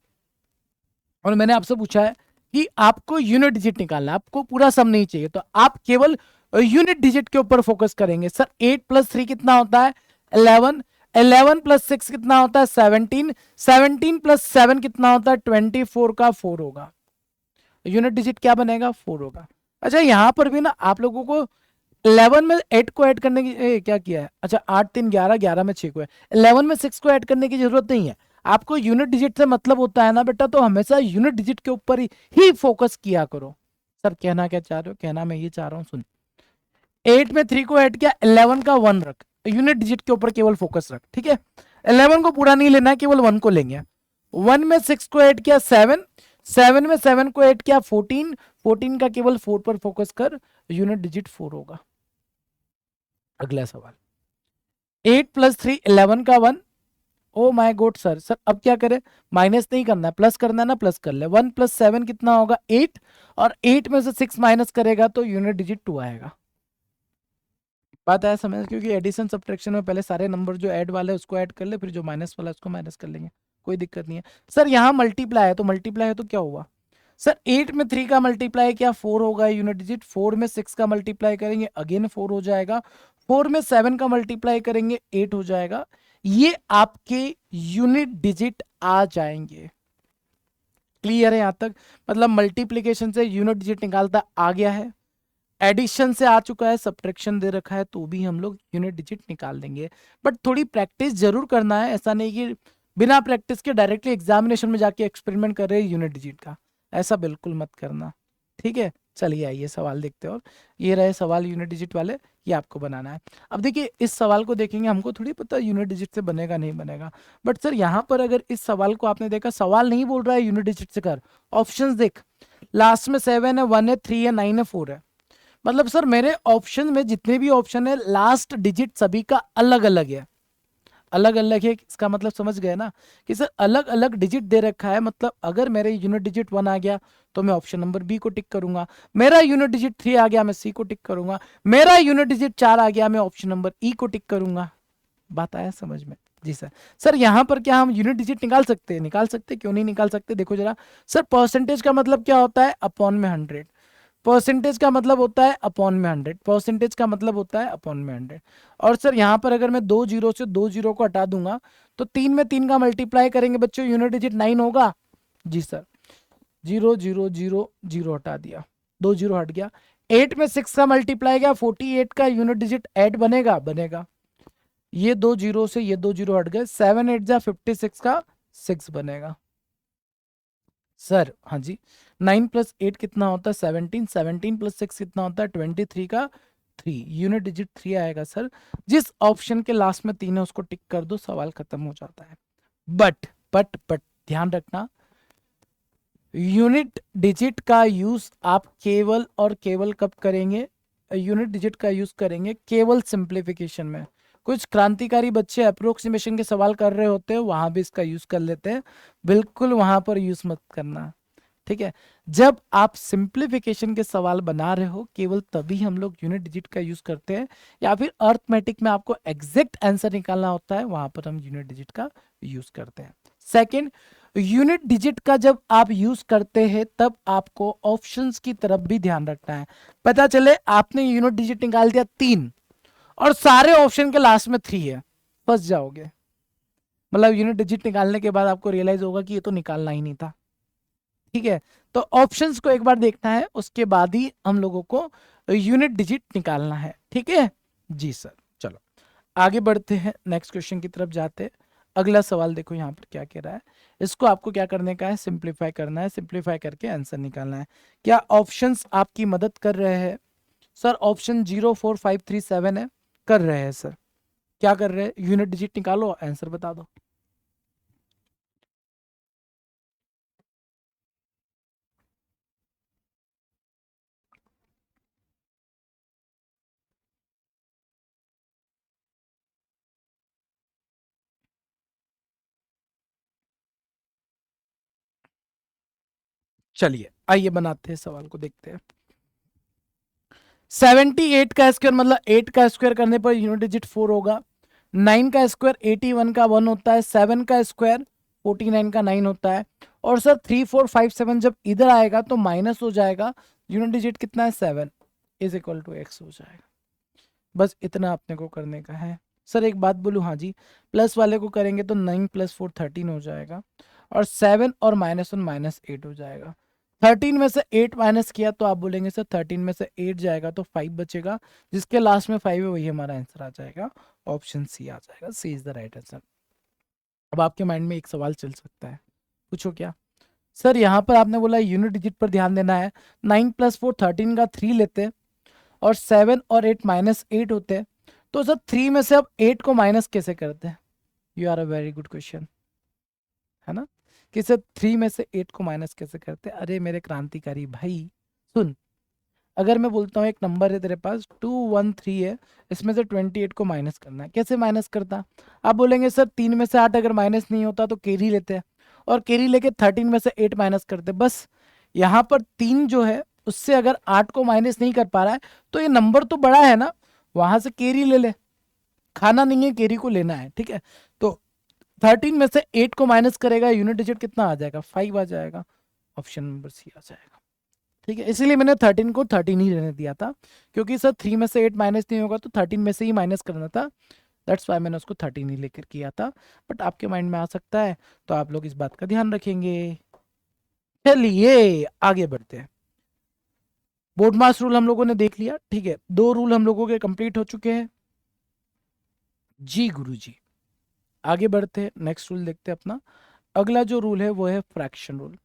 और मैंने आपसे पूछा है कि आपको यूनिट डिजिट निकालना है, आपको पूरा सम नहीं चाहिए, तो आप केवल यूनिट डिजिट के ऊपर फोकस करेंगे। सर 8+3 कितना होता है, 11, 11+6 कितना होता है, 17, 17+7 कितना होता है, 24 का 4 होगा। यूनिट डिजिट क्या बनेगा, 4 होगा। अच्छा यहां पर भी ना आप लोगों को 11 में 8 को ऐड करने की क्या किया है, अच्छा 8 3 11, 11 में 6 को है, 11 में 6 को ऐड करने की जरूरत नहीं है। आपको यूनिट डिजिट से मतलब होता है ना बेटा, तो हमेशा यूनिट डिजिट के ऊपर ही फोकस किया करो। सर कहना क्या चाह रहे हो, कहना मैं ये चाह रहा हूँ, सुन, 8 में 3 को ऐड किया, 11 का 1 रख, यूनिट डिजिट के ऊपर केवल फोकस रख, ठीक है। 11 को पूरा नहीं लेना है, केवल 1 को लेंगे। 1 में 6 को ऐड किया 7, 7 में 7 को ऐड किया 14, 14 का केवल 4 पर फोकस कर, यूनिट डिजिट 4 होगा। अगला सवाल, 8+3 11 का 1, oh my God sir, sir अब क्या करें, माइनस नहीं करना है, प्लस करना है ना, प्लस कर ले। 1+7 कितना होगा, 8, और 8 में से 6 माइनस करेगा तो यूनिट डिजिट 2 आएगा। बात आया समझ, क्योंकि एडिशन सब्ट्रैक्शन में पहले सारे नंबर जो ऐड वाले उसको ऐड कर ले, फिर जो माइनस वाला उसको माइनस कर लेंगे, कोई दिक्कत नहीं है। सर यहाँ मल्टीप्लाई है, तो मल्टीप्लाई है तो क्या हुआ, सर 8 में 3 का मल्टीप्लाई किया 4 होगा यूनिट डिजिट, 4 में 6 का मल्टीप्लाई करेंगे अगेन 4 हो जाएगा, 4 में 7 का मल्टीप्लाई करेंगे 8 हो जाएगा। ये आपके यूनिट डिजिट आ जाएंगे। क्लियर है यहां तक, मतलब मल्टीप्लीकेशन से यूनिट डिजिट निकालता आ गया है, एडिशन से आ चुका है, सब्ट्रैक्शन दे रखा है, तो भी हम लोग यूनिट डिजिट निकाल देंगे। बट थोड़ी प्रैक्टिस जरूर करना है, ऐसा नहीं कि बिना प्रैक्टिस के डायरेक्टली एग्जामिनेशन में जाके एक्सपेरिमेंट कर रहे हैं यूनिट डिजिट का, ऐसा बिल्कुल मत करना, ठीक है। चलिए आइए सवाल देखते हैं, और ये रहे सवाल यूनिट डिजिट वाले, ये आपको बनाना है। अब देखिए इस सवाल को देखेंगे, हमको थोड़ी पता यूनिट डिजिट से बनेगा नहीं बनेगा, बट सर यहाँ पर अगर इस सवाल को आपने देखा, सवाल नहीं बोल रहा है यूनिट डिजिट से कर, ऑप्शंस देख, लास्ट में 7 है, 1 है, 3 है, 9 है, 4 है, मतलब सर मेरे ऑप्शन में जितने भी ऑप्शन है लास्ट डिजिट सभी का अलग अलग है, अलग अलग है, इसका मतलब समझ गए ना कि सर अलग अलग डिजिट दे रखा है, मतलब अगर मेरे यूनिट डिजिट 1 आ गया तो मैं ऑप्शन नंबर बी को टिक करूंगा, मेरा यूनिट डिजिट 3 आ गया मैं सी को टिक करूंगा, मेरा यूनिट डिजिट 4 आ गया मैं ऑप्शन नंबर ई को टिक करूंगा। बात आया समझ में? जी सर। सर यहाँ पर क्या हम यूनिट डिजिट निकाल सकते हैं? निकाल सकते हैं, क्यों नहीं निकाल सकते, देखो जरा। सर परसेंटेज का मतलब क्या होता है? अपॉन में 100। परसेंटेज का मतलब होता है अपॉन में 100, परसेंटेज का मतलब होता है अपॉन में 100। और सर यहाँ पर अगर मैं 2 जीरो से 2 जीरो को हटा दूंगा तो 3 में 3 का मल्टीप्लाई करेंगे बच्चों, यूनिट डिजिट 9 होगा। जी सर। 0 0 0 0 हटा दिया, 2 जीरो हट गया। 8 में 6 का मल्टीप्लाई गया, 48 का यूनिट डिजिट 8 बनेगा, बनेगा। ये 2 जीरो से ये 2 जीरो हट गए, 7 8 जा 56 का 6 बनेगा। सर हाँ जी, 9 प्लस 8 कितना होता है? 17, 17 प्लस 6 कितना होता है? 23 का 3, यूनिट डिजिट 3 आएगा सर। जिस ऑप्शन के लास्ट में 3 है उसको टिक कर दो, सवाल खत्म हो जाता है। बट ध्यान रखना, यूनिट डिजिट का यूज आप केवल और केवल कब करेंगे? यूनिट डिजिट का यूज करेंगे केवल सिंप्लीफिकेशन में। कुछ क्रांतिकारी बच्चे अप्रोक्सीमेशन के सवाल कर रहे होते हैं, वहां भी इसका यूज कर लेते हैं, बिल्कुल वहां पर यूज मत करना, ठीक है। जब आप सिंप्लीफिकेशन के सवाल बना रहे हो केवल तभी हम लोग यूनिट डिजिट का यूज करते हैं, या फिर अर्थमेटिक में आपको एग्जैक्ट आंसर निकालना होता है, वहां पर हम यूनिट डिजिट का यूज करते हैं। सेकंड, यूनिट डिजिट का जब आप यूज करते हैं तब आपको ऑप्शंस की तरफ भी ध्यान रखना है। पता चले आपने यूनिट डिजिट निकाल दिया 3 और सारे ऑप्शन के लास्ट में 3 है, फंस जाओगे। मतलब यूनिट डिजिट निकालने के बाद आपको रियलाइज होगा कि ये तो निकालना ही नहीं था, ठीक है। तो ऑप्शंस को एक बार देखना है, उसके बाद ही हम लोगों को यूनिट डिजिट निकालना है, ठीक है। जी सर। चलो आगे बढ़ते हैं, नेक्स्ट क्वेश्चन की तरफ जाते हैं। अगला सवाल देखो यहाँ पर क्या कह रहा है, इसको आपको क्या करने का है? सिंप्लीफाई करना है, सिंप्लीफाई करके आंसर निकालना है। क्या ऑप्शंस आपकी मदद कर रहे हैं? सर ऑप्शन 0 4 5 3 7 है, कर रहे हैं सर। क्या कर रहे हैं? यूनिट डिजिट निकालो, आंसर बता दो। चलिए आइए बनाते हैं सवाल को, देखते हैं। 78 का स्क्वायर मतलब 8 का स्क्वायर करने पर यूनिट डिजिट 4 होगा। 9 का स्क्वायर 81 का 1 होता है। 7 का स्क्वायर 49 का 9 होता है। और सर 3 4 5 7 जब इधर आएगा तो माइनस हो जाएगा, यूनिट डिजिट कितना है? 7 इज इक्वल टू एक्स हो जाएगा। बस इतना अपने को करने का है। सर एक बात बोलूँ? हाँ जी, प्लस वाले को करेंगे तो 9 प्लस 4 13 हो जाएगा, और 7 और -1 -8 हो जाएगा। 13 में से 8 माइनस किया तो आप बोलेंगे सर 13 में से 8 जाएगा तो 5 बचेगा, जिसके लास्ट में 5 है वही हमारा आंसर आ जाएगा, ऑप्शन सी आ जाएगा। सी इज द राइट आंसर। अब आपके माइंड में एक सवाल चल सकता है, पूछो क्या? सर यहाँ पर आपने बोला यूनिट डिजिट पर ध्यान देना है, 9 प्लस 4 13 का 3 लेते हैं, और 7 और 8 -8 होते हैं, तो सर 3 में से अब 8 को माइनस कैसे करते हैं? You are a very good question, है ना, कि सर 3 में से 8 को माइनस कैसे करते हैं? अरे मेरे क्रांतिकारी भाई सुन, अगर मैं बोलता हूँ एक नंबर है तेरे पास 213 है, इसमें से 28 को माइनस करना है, कैसे माइनस करता? आप बोलेंगे सर 3 में से 8 अगर माइनस नहीं होता तो कैरी लेते हैं, और कैरी लेके 13 में से 8 माइनस करते। बस यहाँ पर 3 जो है उससे अगर 8 को माइनस नहीं कर पा रहा है तो ये नंबर तो बड़ा है ना, वहां से कैरी ले ले, खाना नहीं है कैरी को लेना है, ठीक है। तो 13 में से 8 को माइनस करेगा, यूनिट डिजिट कितना आ जाएगा? 5 आ जाएगा, ऑप्शन नंबर सी आ जाएगा, ठीक है। इसीलिए मैंने 13 को 13 ही रहने दिया था, क्योंकि सर 3 में से 8 माइनस नहीं होगा तो 13 में से ही माइनस करना था, दैट्स वाई मैंने उसको 13 ही लेकर किया था। बट आपके माइंड में आ सकता है, तो आप लोग इस बात का ध्यान रखेंगे। चलिए आगे बढ़ते हैं। बोर्ड मास रूल हम लोगों ने देख लिया, ठीक है। 2 रूल हम लोगों के कंप्लीट हो चुके हैं। जी गुरुजी, आगे बढ़ते हैं, नेक्स्ट रूल देखते हैं अपना। अगला जो रूल है वो है फ्रैक्शन रूल।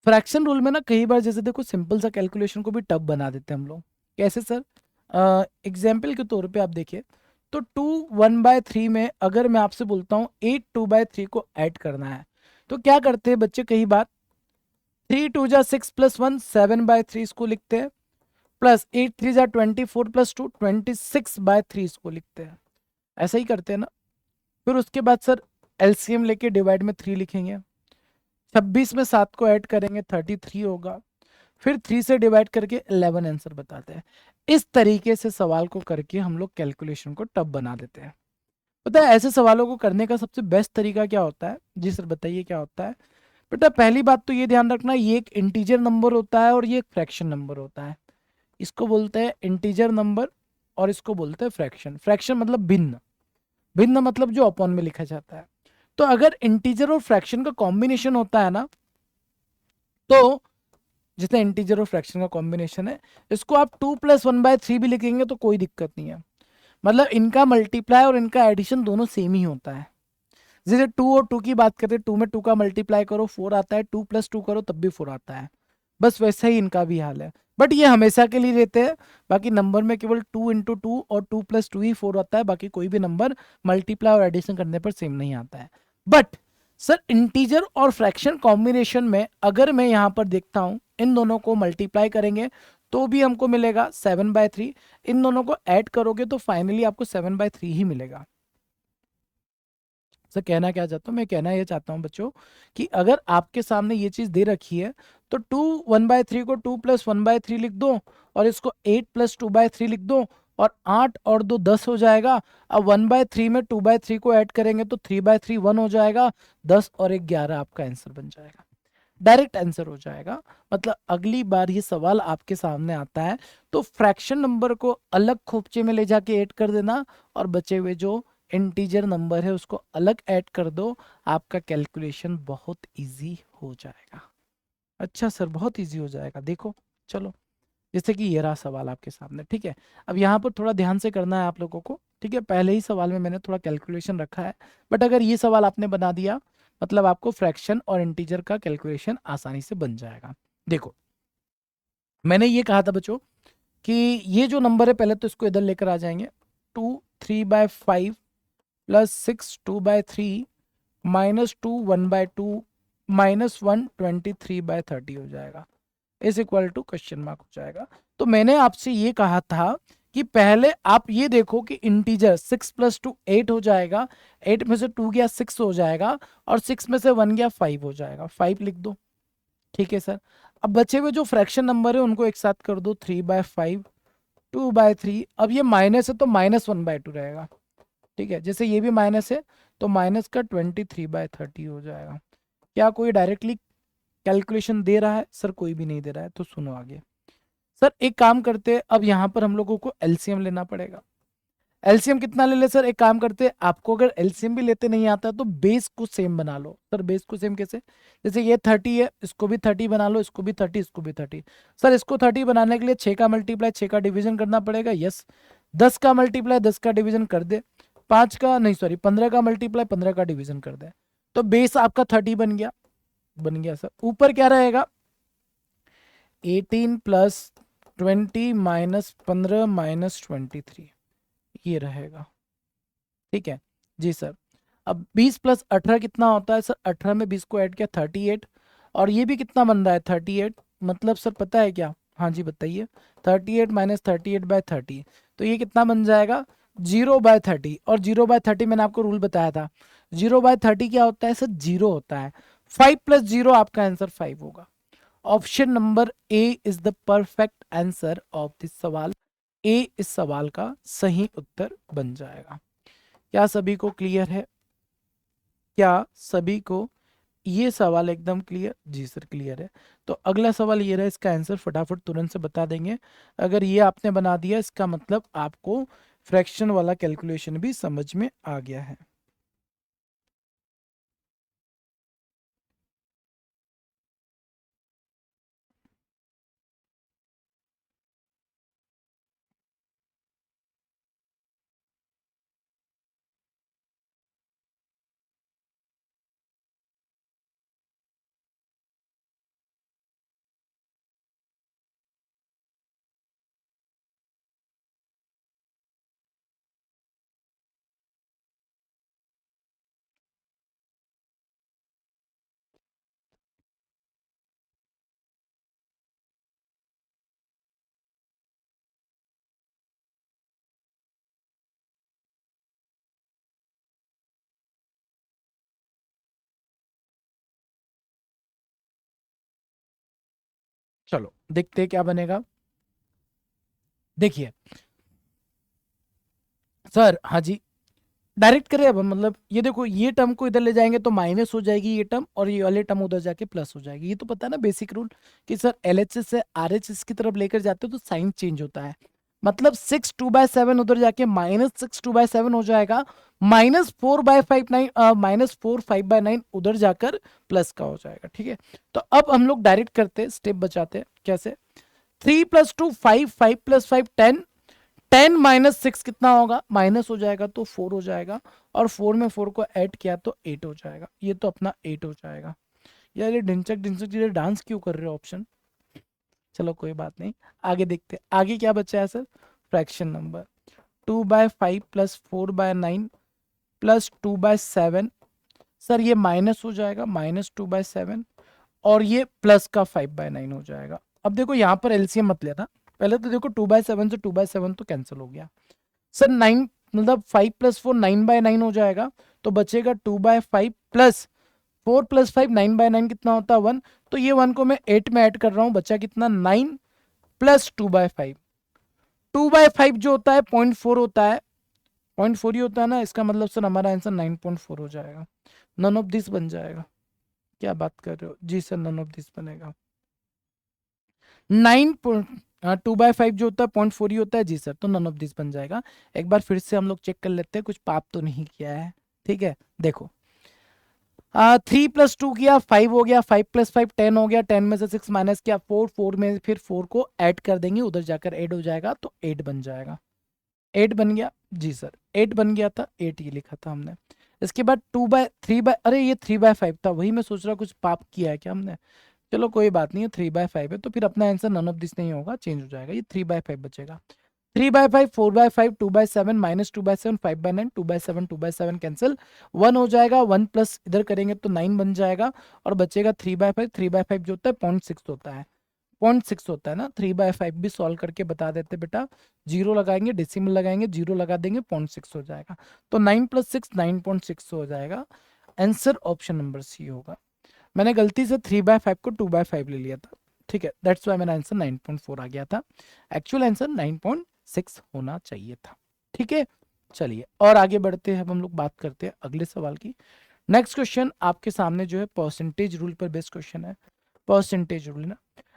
फ्रैक्शन रूल में ना कई बार जैसे देखो सिंपल सा कैलकुलेशन को भी टफ बना देते हैं हम लोग। कैसे सर? एग्जाम्पल के तौर पे आप देखिए, तो 2 1/3 में अगर मैं आपसे बोलता हूँ 8 2/3 को ऐड करना है, तो क्या करते हैं बच्चे कई बार, 3 2 जा 6 + 1 7/3 इसको लिखते हैं, प्लस 8 3 जा 24 + 2 26/3 इसको लिखते हैं। ऐसा ही करते हैं ना। फिर उसके बाद सर एलसीएम लेके डिवाइड में 3 लिखेंगे, 26 में 7 को ऐड करेंगे 33 होगा, फिर 3 से डिवाइड करके 11 आंसर बताते हैं। इस तरीके से सवाल को करके हम लोग कैलकुलेशन को टफ बना देते हैं। पता है ऐसे सवालों को करने का सबसे बेस्ट तरीका क्या होता है? जी सर बताइए क्या होता है? बेटा पहली बात तो ये ध्यान रखना, ये एक इंटीजर नंबर होता है और ये एक फ्रैक्शन नंबर होता है। इसको बोलते हैं इंटीजर नंबर और इसको बोलते हैं फ्रैक्शन। फ्रैक्शन मतलब भिन्न, भिन्न मतलब जो अपॉन में लिखा जाता है। तो अगर इंटीजर और फ्रैक्शन का कॉम्बिनेशन होता है ना, तो जितना इंटीजर और फ्रैक्शन का कॉम्बिनेशन है, इसको आप 2 + 1/3 भी लिखेंगे तो कोई दिक्कत नहीं है। मतलब इनका मल्टीप्लाई और इनका एडिशन दोनों सेम ही होता है। जैसे 2 और 2 की बात करते हैं, 2 में 2 का मल्टीप्लाई करो 4 आता है, 2 + 2 करो तब भी 4 आता है। बस वैसा ही इनका भी हाल है, बट ये हमेशा के लिए देते हैं। बाकी नंबर में केवल 2 × 2 और 2 + 2 ही 4 आता है, बाकी कोई भी नंबर मल्टीप्लाई और एडिशन करने पर सेम नहीं आता है। बट सर इंटीजर और फ्रैक्शन कॉम्बिनेशन में अगर मैं यहाँ पर देखता हूँ, इन दोनों को मल्टीप्लाई करेंगे तो भी हमको मिलेगा 7/3, इन दोनों को ऐड करोगे तो फाइनली आपको 7/3 ही मिलेगा। सर कहना क्या चाहता हूँ मैं? कहना ये चाहता हूँ बच्चों कि अगर आपके सामने ये चीज़ दे रखी है, तो 2 1/3 को 2 + 1/3 लिख दो, और इसको 8 + 2/3 लिख दो, और 8 और 2 10 हो जाएगा। अब 1/3 में 2/3 को ऐड करेंगे तो 3/3 1 हो जाएगा, 10 और 1 11 आपका आंसर बन जाएगा। डायरेक्ट आंसर हो जाएगा। मतलब अगली बार ये सवाल आपके सामने आता है तो फ्रैक्शन नंबर को अलग खोपचे में ले जाके ऐड कर देना, और बचे हुए जो इंटीजर नंबर है उसको अलग ऐड कर दो। आपका कैलकुलेशन बहुत इजी हो जाएगा। अच्छा सर बहुत इजी हो जाएगा, देखो चलो, जैसे कि ये रहा सवाल आपके सामने, ठीक है। अब यहाँ पर थोड़ा ध्यान से करना है आप लोगों को, ठीक है। पहले ही सवाल में मैंने थोड़ा कैलकुलेशन रखा है, बट अगर ये सवाल आपने बना दिया मतलब आपको फ्रैक्शन और इंटीजर का कैलकुलेशन आसानी से बन जाएगा। देखो मैंने ये कहा था बच्चों कि ये जो नंबर है पहले तो इसको इधर लेकर आ जाएंगे, 2 3/5 + 6 2/3 -2 1/2 -1 23/30 हो जाएगा, is equal to question mark हो जाएगा। तो मैंने आपसे ये कहा था कि पहले आप ये देखो कि इंटीजर 6 + 2 8 हो जाएगा, 8 में से 2 गया 6 हो जाएगा, और 6 में से 1 गया 5 हो जाएगा, 5 लिख दो, ठीक है सर। अब बचे हुए जो फ्रैक्शन नंबर है उनको एक साथ कर दो, 3/5 2/3। अब ये माइनस है तो -1/2 रहेगा, ठीक है। जैसे ये भी माइनस है तो माइनस का 23/30 हो जाएगा। क्या कोई डायरेक्टली कैलकुलेशन दे रहा है? सर कोई भी नहीं दे रहा है, तो सुनो आगे। सर एक काम करते हैं, अब यहाँ पर हम लोगों को एलसीएम लेना पड़ेगा। एलसीएम कितना ले ले सर? एक काम करते हैं, आपको अगर एलसीएम भी लेते नहीं आता तो बेस को सेम बना लो। सर बेस को सेम कैसे? जैसे ये 30 है, इसको भी 30 बना लो, इसको भी 30, इसको भी 30। सर इसको 30 बनाने के लिए 6 का मल्टीप्लाई 6 का डिवीजन करना पड़ेगा, यस। 10 का मल्टीप्लाई 10 का डिवीजन कर दे, 5 का नहीं सॉरी 15 का मल्टीप्लाई 15 का डिवीजन कर दे, तो बेस आपका 30 बन गया। बन गया सर। ऊपर क्या रहेगा? 18 + 20 -15 -23 ये रहेगा, ठीक है जी सर। अब 20 + 18 कितना होता है सर? 18 में 20 को ऐड किया 38, और ये भी कितना बन रहा है 38। मतलब सर पता है क्या? हाँ जी बताइए। 38 -38/30, तो ये कितना बन जाएगा? 0/30। और 0/30 मैंने आपको रूल बताया था, 0/30 क्या होता है सर? 0 होता है। 5 + 0 आपका आंसर 5 होगा। Option number A is the perfect answer of this सवाल। ए इस सवाल का सही उत्तर बन जाएगा। क्या सभी को क्लियर है? क्या सभी को ये सवाल एकदम क्लियर? जी सर क्लियर है। तो अगला सवाल ये रहा, इसका आंसर फटाफट तुरंत से बता देंगे। अगर ये आपने बना दिया इसका मतलब आपको फ्रैक्शन वाला कैलकुलेशन भी समझ में आ गया है। चलो देखते हैं क्या बनेगा। देखिए सर, हाँ जी, डायरेक्ट करें अब, मतलब ये देखो, ये टर्म को इधर ले जाएंगे तो माइनस हो जाएगी ये टर्म, और ये वाले टर्म उधर जाके प्लस हो जाएगी। ये तो पता है ना बेसिक रूल, कि सर एलएचएस से आरएचएस की तरफ लेकर जाते हो तो साइन चेंज होता है। मतलब 6/2/7 उधर जाके -6/2/7 हो जाएगा, -4/5/9 उधर जाकर प्लस का हो जाएगा। ठीक है, तो अब हम लोग डायरेक्ट करते हैं, स्टेप बचाते हैं। कैसे? 3+2 5, 5+5 10, 10 - 6 कितना होगा? माइनस हो जाएगा तो 4 हो जाएगा, और 4 में 4 को ऐड किया तो 8 हो जाएगा। ये तो अपना 8 हो जाएगा। यार ये ढिंचक ढिंचक ये डांस क्यों कर रहे हो ऑप्शन? चलो कोई बात नहीं, आगे देखते हैं। आगे क्या बचा है sir? Fraction number 2/5 plus 4/9 plus 2/7। Sir ये माइनस हो जाएगा, -2/7, और ये प्लस का 5/9 हो जाएगा। अब देखो यहाँ पर एलसीएम मत लेना, पहले तो देखो 2/7 से 2/7 तो कैंसिल हो गया। सर 9, मतलब 5+4 9/9 हो जाएगा, तो बचेगा 2/5 प्लस 4+5 9/9 कितना होता है? 1। तो ये 1 को मैं 8 में ऐड कर रहा हूँ, बचा कितना? 9 प्लस 2/5। 2/5 जो होता है 0.4 होता है, 0.4 ही होता है ना, इसका मतलब सर हमारा आंसर 9.4 हो जाएगा। नन ऑफ दिस बन जाएगा। क्या बात कर रहे हो जी सर, नन ऑफ दिस बनेगा। 2/5 जो होता है 0.4 ही होता है जी सर, तो नन ऑफ दिस बन जाएगा। एक बार फिर से हम लोग चेक कर लेते हैं, कुछ पाप तो नहीं किया है। ठीक है, देखो 3+2 किया 5 हो गया, 5+5 10 हो गया, 10 में से 6 माइनस किया 4, 4 में फिर 4 को ऐड कर देंगे, उधर जाकर 8 हो जाएगा, तो 8 बन जाएगा। 8 बन गया जी सर, 8 बन गया था, 8 ये लिखा था हमने। इसके बाद 2/3 अरे ये 3/5 था, वही मैं सोच रहा कुछ पाप किया है क्या हमने। चलो कोई बात नहीं है, 3/5 है तो फिर अपना आंसर नन ऑफ दिस नहीं होगा, चेंज हो जाएगा, ये 3/5 बचेगा। 3/5 4/5 2/7 -2/7 5/9 2/7 2/7 कैंसिल, 1 हो जाएगा, 1 प्लस इधर करेंगे तो 9 बन जाएगा, और बचेगा 3/5। 3/5 जो होता है 0.6 होता है, 0.6 होता है ना। 3/5 भी सॉल्व करके बता देते बेटा, जीरो लगाएंगे, डेसिमल लगाएंगे, जीरो लगा देंगे, 0.6 हो जाएगा, तो 9 + 6 9.6 हो जाएगा। आंसर ऑप्शन नंबर सी होगा। मैंने गलती से 3/5 को 2/5 ले लिया था, ठीक है, दैट्स वाई मेरा आंसर 9.4 आ गया था। एक्चुअल आंसर 9.6 होना चाहिए था। ठीक है, चलिए और आगे बढ़ते हैं, अब हम लोग बात करते हैं अगले सवाल की। नेक्स्ट क्वेश्चन आपके सामने जो है परसेंटेज रूल पर बेस्ड क्वेश्चन है। परसेंटेज रूल ना,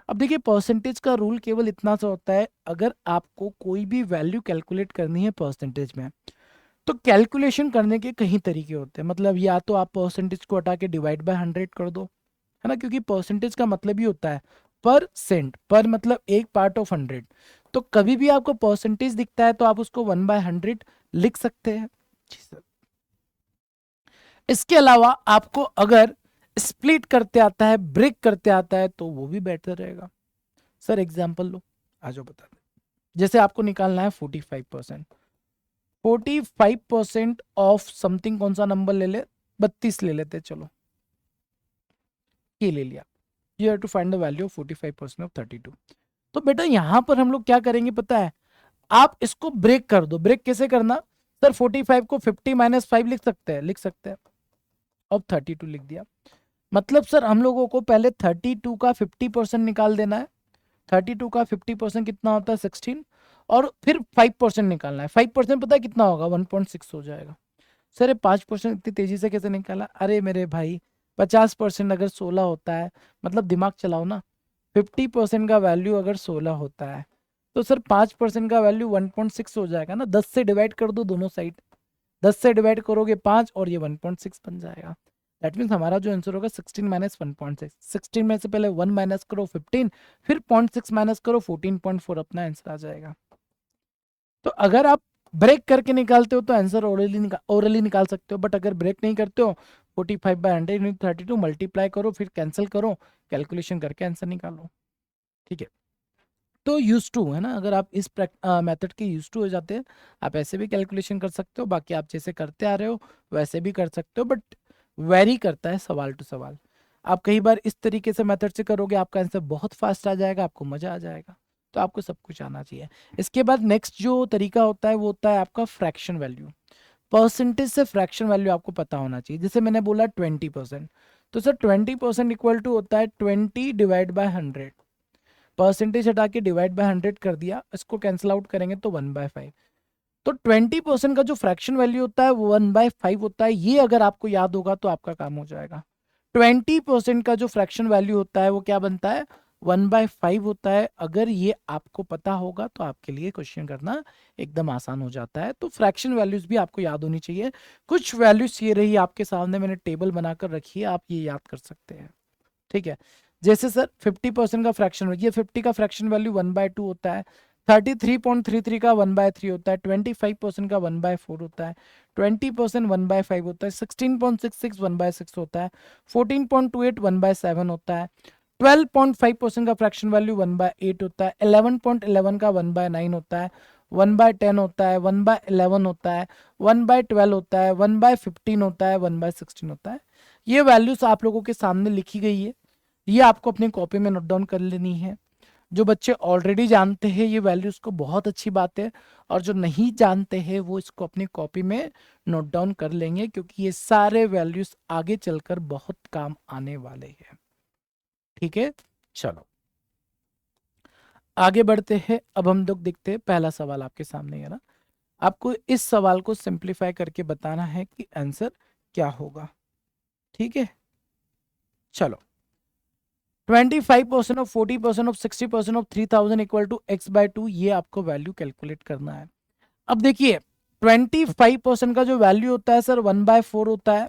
अब देखिए परसेंटेज का रूल केवल इतना सा होता है, अगर आपको कोई भी वैल्यू कैलकुलेट करनी है परसेंटेज में, तो कैलकुलेशन करने के कई तरीके होते हैं। मतलब या तो आप परसेंटेज को हटा के डिवाइड बाय 100 कर दो, है ना, क्योंकि परसेंटेज का मतलब ही होता है परसेंट, पर मतलब एक पार्ट ऑफ 100। तो कभी भी आपको परसेंटेज दिखता है तो आप उसको 1/100 लिख सकते हैं जी सर। इसके अलावा आपको अगर स्प्लिट करते आता है, ब्रेक करते आता है, तो वो भी बेटर रहेगा। सर एग्जाम्पल लो, आ जाओ बता दे। जैसे आपको निकालना है 45%, 45% ऑफ समथिंग, कौन सा नंबर ले ले, 32 ले लेते, चलो ये ले लिया। You have to find the value of 45% of 32। तो बेटा यहां पर हम लोग क्या करेंगे पता है, आप इसको ब्रेक कर दो। ब्रेक कैसे करना? सर 45 को 50 - 5 लिख सकते हैं, लिख सकते हैं। अब 32 लिख दिया, मतलब सर हम लोगों को पहले 32 का 50% निकाल देना है। 32 का 50% कितना होता है? 16, और फिर 5% निकालना है। 5% पता है कितना होगा? 1.6 हो जाएगा। सर ये 5% इतनी तेजी से कैसे निकाला? अरे मेरे भाई 50% अगर 16 होता है, मतलब दिमाग चलाओ ना, 50% का वैल्यू अगर 16 होता है, तो सर 5% का वैल्यू 1.6 हो जाएगा ना। 10 से डिवाइड कर दो दोनों साइड, 10 से डिवाइड करोगे 5, और ये 1.6 बन जाएगा। दैट मीन्स हमारा जो आंसर होगा 16 - 1.6। 16 में से पहले 1 माइनस करो 15, फिर 0.6 माइनस करो 14.4, अपना आंसर आ जाएगा। तो अगर आप ब्रेक करके निकालते हो तो आंसर ओरली निकाल सकते हो, बट अगर ब्रेक नहीं करते हो 45/100 × 32 मल्टीप्लाई करो, फिर कैंसिल करो, कैलकुलेशन करके आंसर निकालो। ठीक है, तो यूज टू है ना, अगर आप इस मेथड के यूज टू हो जाते हैं, आप ऐसे भी कैलकुलेशन कर सकते हो। बाकी आप जैसे करते आ रहे हो वैसे भी कर सकते हो, बट वेरी करता है सवाल टू सवाल। आप कई बार इस तरीके से मेथड से करोगे, आपका आंसर बहुत फास्ट आ जाएगा, आपको मजा आ जाएगा। तो आपको सब कुछ आना चाहिए। इसके बाद नेक्स्ट जो तरीका होता है वो होता है आपका फ्रैक्शन वैल्यू। परसेंटेज से फ्रैक्शन वैल्यू आपको पता होना चाहिए। जैसे मैंने बोला 20%, तो सर 20% इक्वल टू होता है 20 / 100। परसेंटेज हटा के डिवाइड बाय 100 कर दिया, इसको कैंसिल आउट करेंगे तो 1/5। तो 20% का जो फ्रैक्शन वैल्यू होता है वो 1/5 होता है। ये अगर आपको याद होगा तो आपका काम हो जाएगा। 20% का जो फ्रैक्शन वैल्यू होता है वो क्या बनता है, 1/5 होता है। अगर ये आपको पता होगा तो आपके लिए क्वेश्चन करना एकदम आसान हो जाता है। तो फ्रैक्शन वैल्यूज भी आपको याद होनी चाहिए। कुछ वैल्यूज ये रही आपके सामने, मैंने टेबल बनाकर रखी है, आप ये याद कर सकते हैं। ठीक है, जैसे सर 50% का फ्रैक्शन, ये 50 का फ्रैक्शन वैल्यू 1/2 होता है, 33.33 का 1/3 होता है, 25% का 1/4 होता है, 20% 1/5 होता है, 16.66 1/6 होता है, 14.28 1/7 होता है, 12.5% का फ्रैक्शन वैल्यू 1/8 होता है, 11.11 का 1/9 होता है, 1/10 होता है, 1/11 होता है, 1/12 होता है, 1/15 होता है, 1/16 होता है। ये वैल्यूज आप लोगों के सामने लिखी गई है, ये आपको अपनी कॉपी में नोट डाउन कर लेनी है। जो बच्चे ऑलरेडी जानते हैं ये वैल्यूज को, बहुत अच्छी बात है, और जो नहीं जानते हैं वो इसको अपनी कॉपी में नोट डाउन कर लेंगे, क्योंकि ये सारे वैल्यूज आगे चलकर बहुत काम आने वाले हैं। ठीक है, चलो आगे बढ़ते हैं। अब हम लोग देखते हैं पहला सवाल आपके सामने है ना, आपको इस सवाल को सिंप्लीफाई करके बताना है कि आंसर क्या होगा। ठीक है, चलो 25% of 40% of 60% of 3000 equal to x/2, ये आपको वैल्यू कैलकुलेट करना है। अब देखिए 25% का जो वैल्यू होता है सर 1/4 होता है,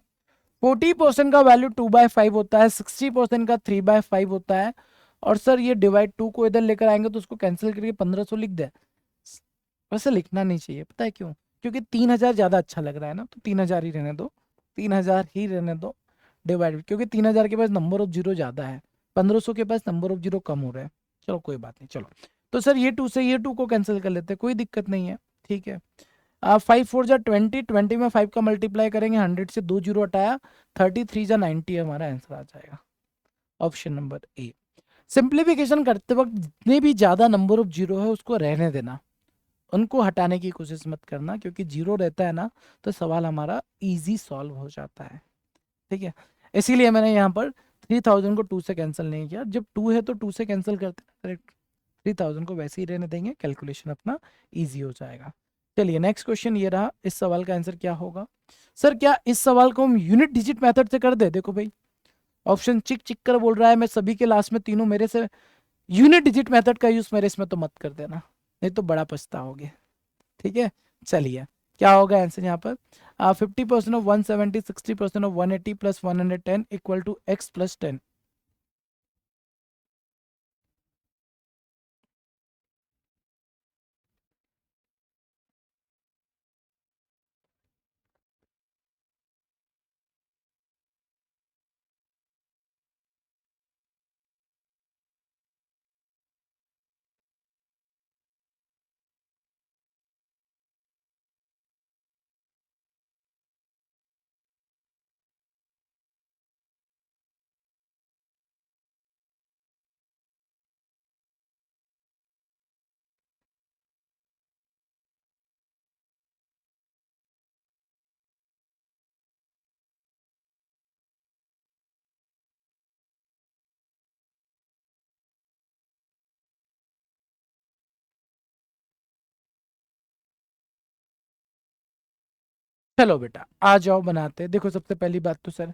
40% का वैल्यू 2/5 होता है, 60% का 3/5 होता है, और सर ये डिवाइड 2 को इधर लेकर आएंगे तो उसको कैंसिल करके 1500 लिख दे। वैसे लिखना नहीं चाहिए, पता है क्यों, क्योंकि 3000 ज्यादा अच्छा लग रहा है ना, तो 3000 ही रहने दो, 3000 ही रहने दो डिवाइड, क्योंकि 3000 के पास नंबर ऑफ जीरो ज्यादा है, 1500 के पास नंबर ऑफ जीरो कम हो रहा है। चलो कोई बात नहीं, चलो तो सर ये 2 से ये 2 को कैंसिल कर लेते हैं, कोई दिक्कत नहीं है। ठीक है, 5×4 = 20, 20 में 5 का मल्टीप्लाई करेंगे, 100 से 2 जीरो हटाया, 33×90 हमारा आंसर आ जाएगा, ऑप्शन नंबर ए। सिंप्लीफिकेशन करते वक्त जितने भी ज्यादा नंबर ऑफ जीरो है उसको रहने देना, उनको हटाने की कोशिश मत करना, क्योंकि जीरो रहता है ना तो सवाल हमारा इजी सॉल्व हो जाता है। ठीक है, इसीलिए मैंने यहाँ पर 3000 को 2 से कैंसिल नहीं किया, जब 2 है तो 2 से कैंसिल करते हैं, 3000 को वैसे ही रहने देंगे, कैलकुलेशन अपना इजी हो जाएगा। चलिए नेक्स्ट क्वेश्चन ये रहा, इस सवाल का आंसर क्या होगा। सर क्या इस सवाल को हम यूनिट डिजिट मेथड से कर दे, देखो भाई ऑप्शन चिक चिक कर बोल रहा है, मैं सभी के लास्ट में तीनों मेरे से यूनिट डिजिट मेथड का यूज मेरे इसमें तो मत कर देना, नहीं तो बड़ा पछताओगे। ठीक है, चलिए क्या होगा आंसर यहाँ पर, 50% of 170, 60% of 180 plus 110 equal to x+10। चलो बेटा आ जाओ बनाते हैं। देखो सबसे पहली बात तो सर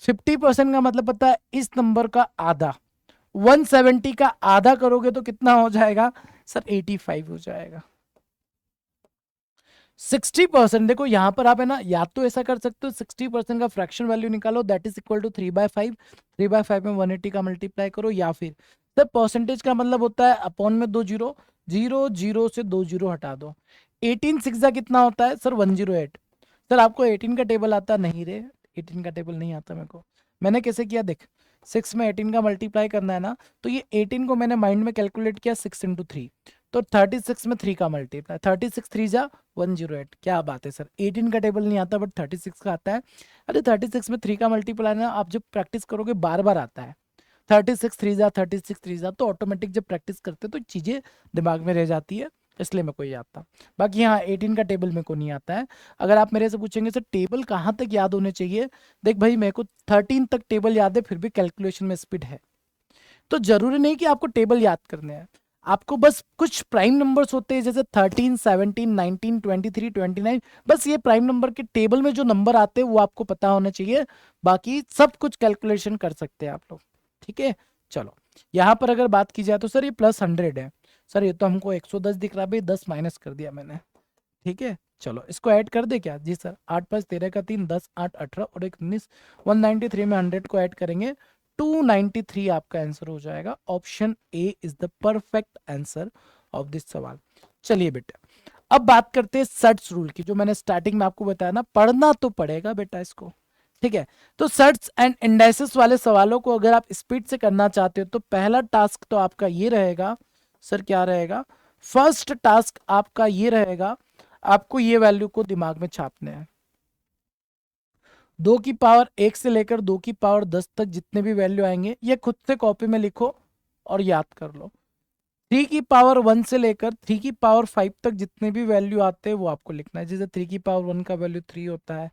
50% का मतलब पता है, इस नंबर का आधा, 170 का आधा करोगे तो कितना हो जाएगा सर, 85 हो जाएगा। 60%, देखो यहाँ पर आप है ना, या तो ऐसा कर सकते हो 60% का फ्रैक्शन वैल्यू निकालो, दैट इज इक्वल टू 3/5, 3/5 में 180 का मल्टीप्लाई करो, या फिर सर परसेंटेज का मतलब होता है अपॉन में 2 जीरो, 0 से 2 जीरो हटा दो, 18 सिक्स कितना होता है सर 108। सर आपको 18 का टेबल आता नहीं रे, 18 का टेबल नहीं आता मेरे को, मैंने कैसे किया देख, 6 में 18 का मल्टीप्लाई करना है ना, तो ये 18 को मैंने माइंड में कैलकुलेट किया 6×3, तो 36 में 3 का मल्टीप्लाई, 36 3 जा 108। क्या बात है सर, 18 का टेबल नहीं आता बट 36 का आता है। अरे 36 में 3 का मल्टीप्लाई ना आप जब प्रैक्टिस करोगे बार बार आता है, 36 3 जा 36 3 जा, तो ऑटोमेटिक जब प्रैक्टिस करते तो चीज़ें दिमाग में रह जाती है, इसलिए मेरे को याद था। बाकी हाँ 18 का टेबल मेरे को नहीं आता है। अगर आप मेरे से पूछेंगे सर टेबल कहाँ तक याद होने चाहिए, देख भाई मेरे को 13 तक टेबल याद है, फिर भी कैलकुलेशन में स्पीड है, तो जरूरी नहीं कि आपको टेबल याद करने हैं, आपको बस कुछ प्राइम नंबर्स होते हैं जैसे 13, 17, 19, 23, 29, बस ये प्राइम नंबर के टेबल में जो नंबर आते हैं वो आपको पता होना चाहिए, बाकी सब कुछ कैलकुलेशन कर सकते हैं आप लोग। ठीक है, चलो यहाँ पर अगर बात की जाए तो सर ये +100 है, सर ये तो हमको 110 दिख रहा है भाई, 10 माइनस कर दिया मैंने। ठीक है, चलो इसको ऐड कर दे क्या जी सर, 8 5 13 का 3, 10 8 18 और 1 19, 193 में 100 को ऐड करेंगे 293 आपका आंसर हो जाएगा। Option A is the perfect answer of this सवाल। चलिए बेटा अब बात करते हैं सर्ट्स रूल की, जो मैंने स्टार्टिंग में आपको बताया ना, पढ़ना तो पड़ेगा बेटा इसको। ठीक है, तो सर्ट्स एंड इंडाइसेस वाले सवालों को अगर आप स्पीड से करना चाहते हो तो पहला टास्क तो आपका ये रहेगा, सर क्या रहेगा, फर्स्ट टास्क आपका ये रहेगा, आपको ये वैल्यू को दिमाग में छापने हैं। 2 की पावर 1 से लेकर 2 की पावर 10 तक जितने भी वैल्यू आएंगे ये खुद से कॉपी में लिखो और याद कर लो। 3 की पावर 1 से लेकर 3 की पावर 5 तक जितने भी वैल्यू आते हैं वो आपको लिखना है। जैसे 3 की पावर 1 का वैल्यू 3 होता है,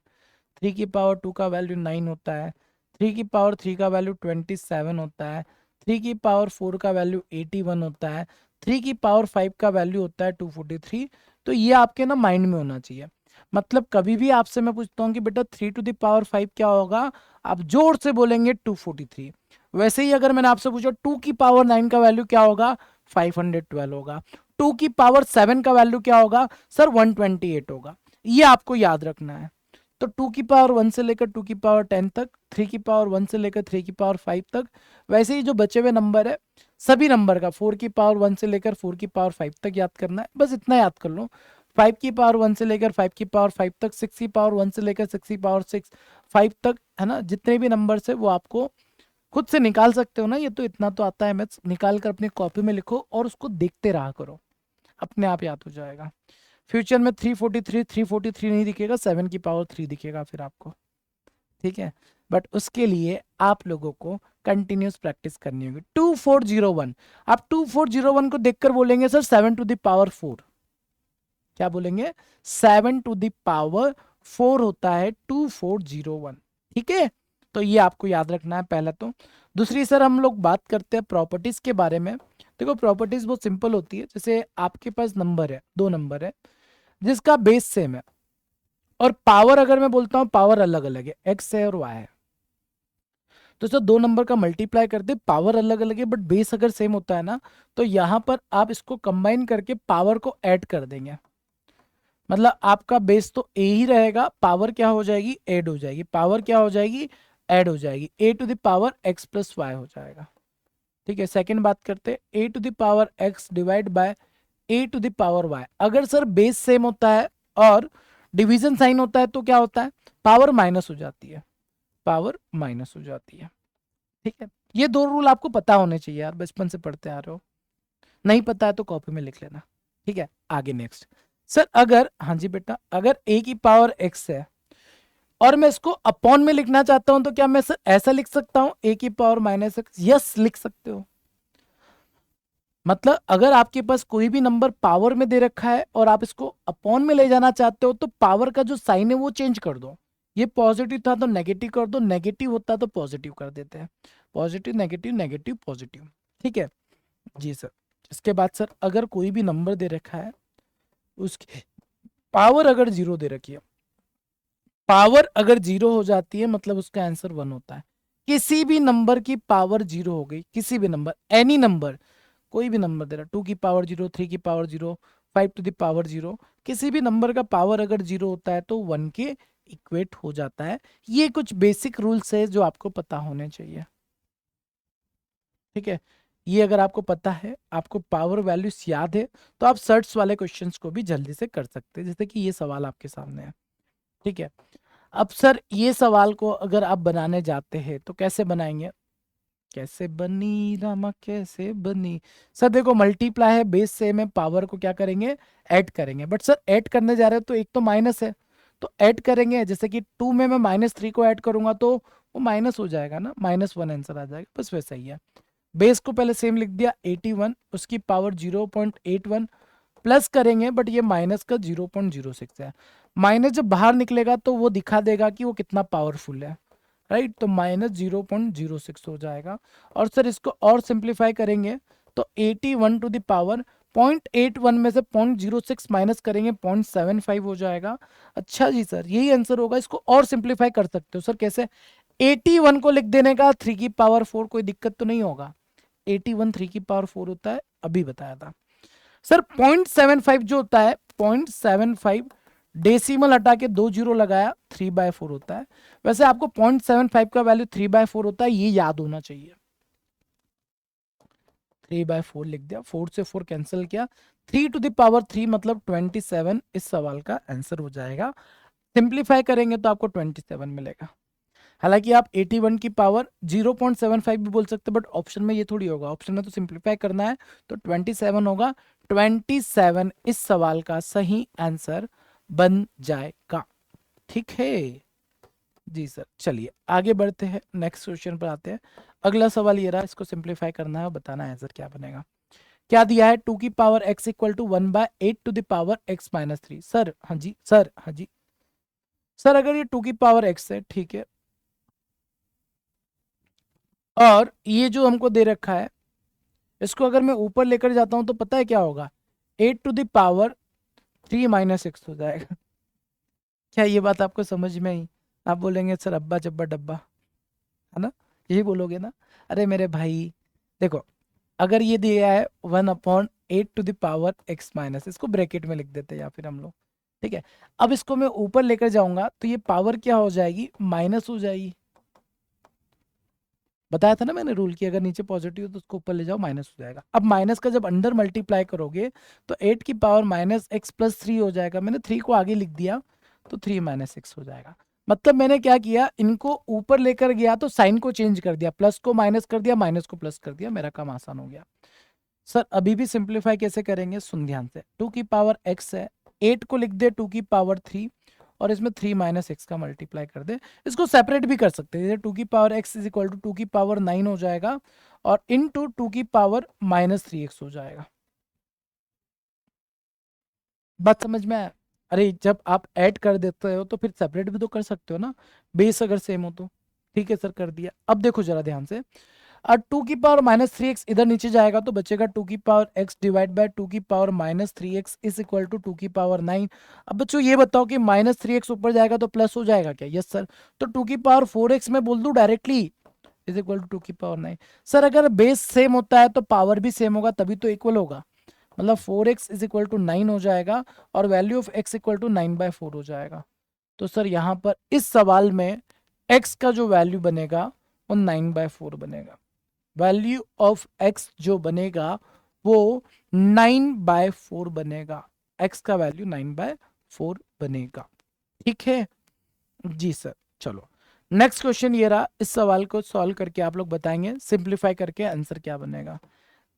3 की पावर 2 का वैल्यू 9 होता है, 3 की पावर 3 का वैल्यू 27 होता है, 3 की पावर 4 का वैल्यू 81 होता है, 3 की पावर 5 का वैल्यू होता है 243। तो ये आपके ना माइंड में होना चाहिए। मतलब कभी भी आपसे मैं पूछता हूँ कि बेटा 3 टू द पावर 5 क्या होगा, आप जोर से बोलेंगे 243। वैसे ही अगर मैंने आपसे पूछा 2 की पावर 9 का वैल्यू क्या होगा, 512 होगा। 2 की पावर 7 का वैल्यू क्या होगा, सर 128 होगा। ये आपको याद रखना है। तो 2 की पावर 1 से लेकर 2 की पावर 10 तक, 3 की पावर 1 से लेकर 3 की पावर 5 तक, वैसे ही जो बचे हुए नंबर है सभी नंबर का 4 की पावर 1 से लेकर 4 की पावर 5 तक याद करना है, बस इतना याद कर लो। 5 की पावर 1 से लेकर 5 की पावर 5 तक, 6 की पावर 1 से लेकर 6 की पावर 6 5 तक, है ना, जितने भी नंबर है वो आपको खुद से निकाल सकते हो ना, ये तो इतना तो आता है मैथ्स, निकाल कर अपनी कॉपी में लिखो और उसको देखते रहा करो, अपने आप याद हो जाएगा। फ्यूचर में 343 नहीं दिखेगा, 7 की पावर 3 दिखेगा फिर आपको। ठीक है, बट उसके लिए आप लोगों को कंटिन्यूस प्रैक्टिस करनी होगी। 2401, आप 2401 को देखकर बोलेंगे सर 7 टू द पावर 4, क्या बोलेंगे, 7 टू द पावर 4 होता है 2401। ठीक है, तो ये आपको याद रखना है पहला तो। दूसरी सर हम लोग बात करते हैं प्रॉपर्टीज के बारे में। देखो प्रॉपर्टीज बहुत सिंपल होती है, जैसे आपके पास नंबर है, दो नंबर है जिसका बेस सेम है और पावर अगर मैं बोलता हूं पावर अलग अलग है, एक्स है और वाई है, तो सर दो नंबर का मल्टीप्लाई करते पावर अलग अलग है बट बेस अगर सेम होता है ना, तो यहां पर आप इसको कंबाइन करके पावर को ऐड कर देंगे। मतलब आपका बेस तो ए ही रहेगा, पावर क्या हो जाएगी, ऐड हो जाएगी, पावर क्या हो जाएगी, ऐड हो जाएगी, A to the power X plus Y हो जाएगा। ठीक है, सेकंड बात करते हैं, A to the power X divide by A to the power Y. अगर सर बेस सेम होता है और डिवीजन साइन होता है तो क्या होता है, पावर माइनस हो जाती है, पावर माइनस हो जाती है। ठीक है, ये दो रूल आपको पता होने चाहिए यार, बचपन से पढ़ते आ रहे हो, नहीं पता है तो कॉपी में लिख लेना। ठीक है, आगे नेक्स्ट सर, अगर, हाँ जी बेटा, अगर ए की पावर एक्स है और मैं इसको अपॉन में लिखना चाहता हूं तो क्या मैं सर ऐसा लिख सकता हूं, ए की पावर माइनस एक्स, यस लिख सकते हो। मतलब अगर आपके पास कोई भी नंबर पावर में दे रखा है और आप इसको अपॉन में ले जाना चाहते हो तो पावर का जो साइन है वो चेंज कर दो, ये पॉजिटिव था तो नेगेटिव कर दो, नेगेटिव होता तो पॉजिटिव कर देते हैं, पॉजिटिव नेगेटिव नेगेटिव पॉजिटिव। ठीक है जी सर। इसके बाद सर अगर कोई भी नंबर दे रखा है उसकी पावर अगर जीरो दे रखी है, पावर अगर जीरो हो जाती है मतलब उसका आंसर 1 होता है। किसी भी नंबर की पावर जीरो हो गई, किसी भी नंबर, एनी नंबर, कोई भी नंबर दे रहा, 2 की पावर जीरो, 3 की power zero, 5 to the power zero, किसी भी नंबर का पावर अगर जीरो होता है तो 1 के इक्वेट हो जाता है। ये कुछ बेसिक रूल्स है जो आपको पता होने चाहिए। ठीक है, ये अगर आपको पता है, आपको पावर वैल्यूज याद है, तो आप सर्ट्स वाले क्वेश्चंस को भी जल्दी से कर सकते हैं, जैसे कि ये सवाल आपके सामने है। ठीक है, अब सर ये सवाल को अगर आप बनाने जाते हैं तो कैसे बनाएंगे, कैसे बनी रामा कैसे बनी, सर देखो मल्टीप्लाई है, बेस सेम है, पावर को क्या करेंगे, ऐड करेंगे, बट सर ऐड करने जा रहे हो तो एक तो माइनस है तो ऐड करेंगे, जैसे कि 2 में मैं -3 को ऐड करूंगा तो वो माइनस हो जाएगा ना, -1 आंसर आ जाएगा, बस वैसा ही है। बेस को पहले सेम लिख दिया 81, उसकी पावर 0.81 प्लस करेंगे बट ये माइनस का 0.06 है, माइनस जब बाहर निकलेगा तो वो दिखा देगा कि वो कितना पावरफुल है। राइट, तो -0.06 हो जाएगा। और सर इसको और सिंप्लीफाई करेंगे तो 81 टू द पावर 0.81 में से 0.06 माइनस करेंगे 0.75 हो जाएगा। अच्छा जी सर, यही आंसर होगा। इसको और सिंप्लीफाई कर सकते हो सर, कैसे? 81 को लिख देने का 3 की पावर 4, कोई दिक्कत तो नहीं होगा। 81 3 की पावर 4 होता है, अभी बताया था सर। 0.75 जो होता है 0.75, डेसिमल हटा के 2 जीरो लगाया, 3/4 होता है। वैसे आपको 0.75 का वैल्यू 3/4 होता है, ये याद होना चाहिए। 3/4 लिख दिया, 4 से 4 कैंसिल किया, 3 टू द पावर 3 मतलब 27 इस सवाल का आंसर हो जाएगा। सिंप्लीफाई करेंगे तो आपको 27 मिलेगा। हालांकि आप 81 की पावर 0.75 भी बोल सकते हैं, बट ऑप्शन में ये थोड़ी होगा, ऑप्शन में तो सिंप्लीफाई करना है, तो 27 होगा। 27 इस सवाल का सही आंसर बन जाएगा। ठीक है जी सर। चलिए आगे बढ़ते हैं, नेक्स्ट क्वेश्चन पर आते हैं। अगला सवाल ये रहा, इसको सिंप्लीफाई करना है और बताना है आंसर क्या बनेगा। क्या दिया है? 2 की power x equal to 1/8 to the power x minus 3। Sir हाँ जी, सर हाँ जी सर, अगर ये 2 की पावर x है, ठीक है, और ये जो हमको दे रखा है, इसको अगर मैं ऊपर लेकर जाता हूं तो पता है क्या होगा? 8 टू द पावर 3 माइनस 6 हो जाएगा। क्या ये बात आपको समझ में आई? आप बोलेंगे सर अब्बा जब्बा डब्बा, है ना, यही बोलोगे ना? अरे मेरे भाई देखो, अगर ये दिया है 1/8 to the power x minus, इसको ब्रैकेट में लिख देते हैं या फिर हम लोग, ठीक है। अब इसको मैं ऊपर लेकर जाऊंगा तो ये पावर क्या हो जाएगी? माइनस हो जाएगी। बताया था ना मैंने रूल की, अगर नीचे पॉजिटिव तो उसको ऊपर ले जाओ, माइनस हो जाएगा। अब माइनस का जब अंडर मल्टीप्लाई करोगे तो 8 की पावर माइनस एक्स प्लस 3 हो जाएगा। मैंने 3 को आगे लिख दिया तो 3 माइनस एक्स हो जाएगा। मतलब मैंने क्या किया, इनको ऊपर लेकर गया तो साइन को चेंज कर दिया, प्लस को माइनस कर दिया, माइनस को प्लस कर दिया, मेरा काम आसान हो गया। सर अभी भी सिंप्लीफाई कैसे करेंगे, सुन ध्यान से। 2 की पावर x है, 8 को लिख दे 2 की पावर 3, और इसमें 3 माइनस एक्स का मल्टीप्लाई कर दे। इसको सेपरेट भी कर सकते हैं, जैसे 2 की power x is equal to 2 की पावर 9 हो जाएगा, और इनटू 2 की पावर -3x हो जाएगा। बात समझ में आया? अरे जब आप ऐड कर देते हो तो फिर सेपरेट भी तो कर सकते हो ना, बेस अगर सेम हो तो। ठीक है सर, कर दिया। अब देखो जरा ध्यान से, और 2 की पावर -3x इधर नीचे जाएगा तो बचेगा 2 की पावर x डिवाइड बाय 2 की power -3x is equal to 2 की पावर 9। अब बच्चों ये बताओ कि -3x ऊपर जाएगा तो प्लस हो जाएगा क्या? Yes sir. तो 2 की पावर 4x मैं बोल दूं डायरेक्टली, इज इक्वल टू 2 की पावर 9। सर अगर बेस सेम होता है तो पावर भी सेम होगा, तभी तो इक्वल होगा। मतलब 4x इज इक्वल टू 9 हो जाएगा, और value of x equal to 9/4 हो जाएगा। तो सर यहाँ पर इस सवाल में x का जो वैल्यू बनेगा वो 9/4 बनेगा। वैल्यू ऑफ x जो बनेगा वो 9/4 बनेगा। x का वैल्यू 9/4 बनेगा। ठीक है जी सर। चलो नेक्स्ट क्वेश्चन ये रहा, इस सवाल को सॉल्व करके आप लोग बताएंगे सिंप्लीफाई करके आंसर क्या बनेगा।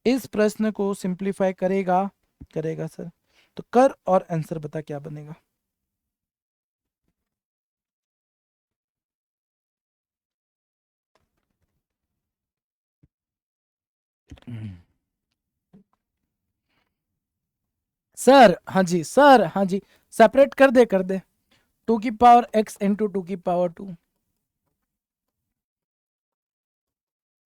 इस प्रश्न को सिंप्लीफाई करेगा, करेगा सर, तो कर और आंसर बता क्या बनेगा। सर हाँ जी, सर हाँ जी, सेपरेट कर दे, कर दे। 2 की पावर x इंटू 2 की पावर 2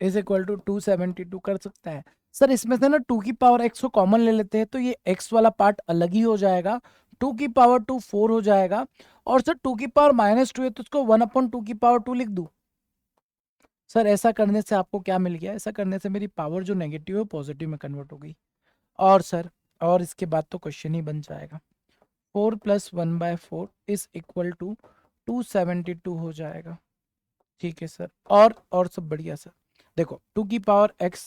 इज इक्वल टू 272 कर सकता है। सर इसमें से ना 2 की पावर x को कॉमन ले लेते हैं तो ये x वाला पार्ट अलग ही हो जाएगा, 2 की पावर 2 4 हो जाएगा। और सर 2 की पावर -2 है तो उसको 1/2 की पावर 2 लिख दूं। सर ऐसा करने से आपको क्या मिल गया? ऐसा करने से मेरी पावर जो नेगेटिव है पॉजिटिव में कन्वर्ट हो गई। और सर, और इसके बाद तो क्वेश्चन ही बन जाएगा। 4 + 1/4 इज इक्वल टू 272 हो जाएगा। ठीक है सर, और सब बढ़िया सर। देखो 2 की पावर x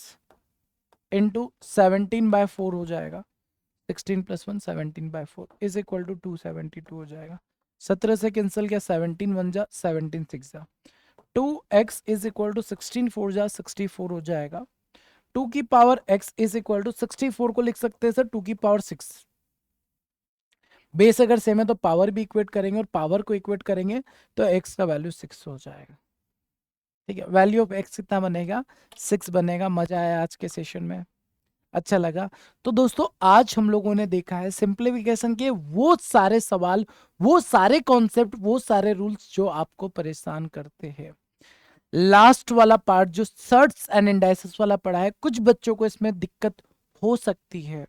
इंटू 17/4 हो जाएगा, 16 + 1 17/4 इज इक्वल टू 272 हो जाएगा। 17 से कैंसिल किया, 17 1 जा 17 6 जा, 2x इज इक्वल टू 16 4 जा 64 हो जाएगा। 2 की power x is equal to 64 को लिख सकते हैं सर 2 की पावर 6। बेस अगर सेम है तो पावर भी इक्वेट करेंगे, और पावर को इक्वेट करेंगे तो x का वैल्यू 6 हो जाएगा। ठीक है, वैल्यू ऑफ x कितना बनेगा? 6 बनेगा। मजा आया आज के सेशन में? अच्छा लगा? तो दोस्तों आज हम लोगों ने देखा है सिंप्लीफिकेशन के वो सारे सवाल, वो सारे कॉन्सेप्ट, वो सारे रूल्स जो आपको परेशान करते हैं। लास्ट वाला पार्ट जो सर्ट्स एंड इंडाइसेस वाला पढ़ा है, कुछ बच्चों को इसमें दिक्कत हो सकती है।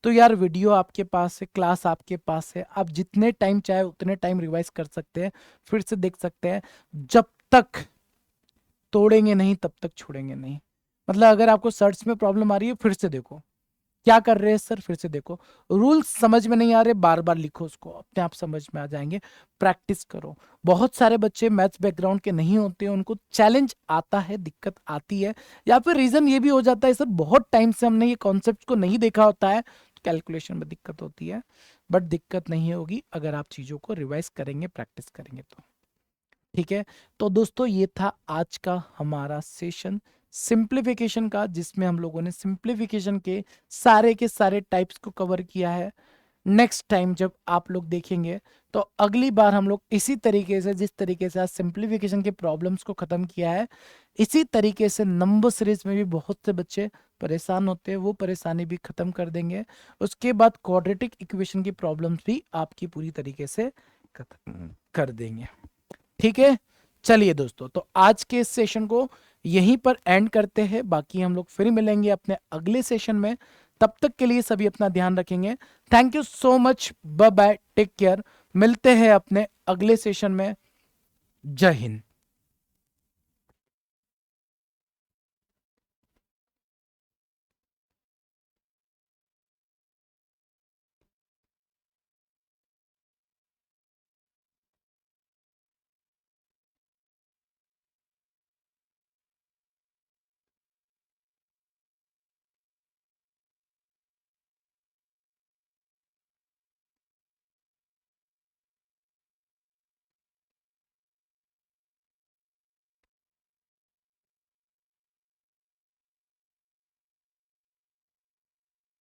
तो यार वीडियो आपके पास है, क्लास आपके पास है, आप जितने टाइम चाहे उतने टाइम रिवाइज कर सकते हैं, फिर से देख सकते हैं। जब तक तोड़ेंगे नहीं तब तक छोड़ेंगे नहीं। मतलब अगर आपको सर्च में प्रॉब्लम आ रही है, फिर से देखो क्या कर रहे हैं सर, फिर से देखो। रूल्स समझ में नहीं आ रहे, बार बार लिखो, उसको अपने आप समझ में आ जाएंगे। प्रैक्टिस करो। बहुत सारे बच्चे मैथ्स बैकग्राउंड के नहीं होते हैं, उनको चैलेंज आता है, दिक्कत आती है, या फिर रीजन ये भी हो जाता है सर बहुत टाइम से हमने ये कॉन्सेप्ट को नहीं देखा होता है, कैलकुलेशन में दिक्कत होती है। बट दिक्कत नहीं होगी अगर आप चीजों को रिवाइज करेंगे, प्रैक्टिस करेंगे तो। ठीक है। तो दोस्तों ये था आज का हमारा सेशन सिंप्लीफिकेशन का, जिसमें हम लोगों ने सिंप्लीफिकेशन के सारे टाइप्स को कवर किया है। नेक्स्ट टाइम जब आप लोग देखेंगे तो अगली बार हम लोग इसी तरीके से, जिस तरीके से आज सिंप्लीफिकेशन के प्रॉब्लम्स को खत्म किया है, इसी तरीके से नंबर सीरीज में भी बहुत से बच्चे परेशान होते हैं, वो परेशानी भी खत्म कर देंगे। उसके बाद क्वाड्रेटिक इक्वेशन की प्रॉब्लम्स भी आपकी पूरी तरीके से खत्म कर देंगे। ठीक है। चलिए दोस्तों, तो आज के इस सेशन को यहीं पर एंड करते हैं। बाकी हम लोग फिर मिलेंगे अपने अगले सेशन में। तब तक के लिए सभी अपना ध्यान रखेंगे। Thank you so much, bye bye, take care. मिलते हैं अपने अगले सेशन में। जय हिंद।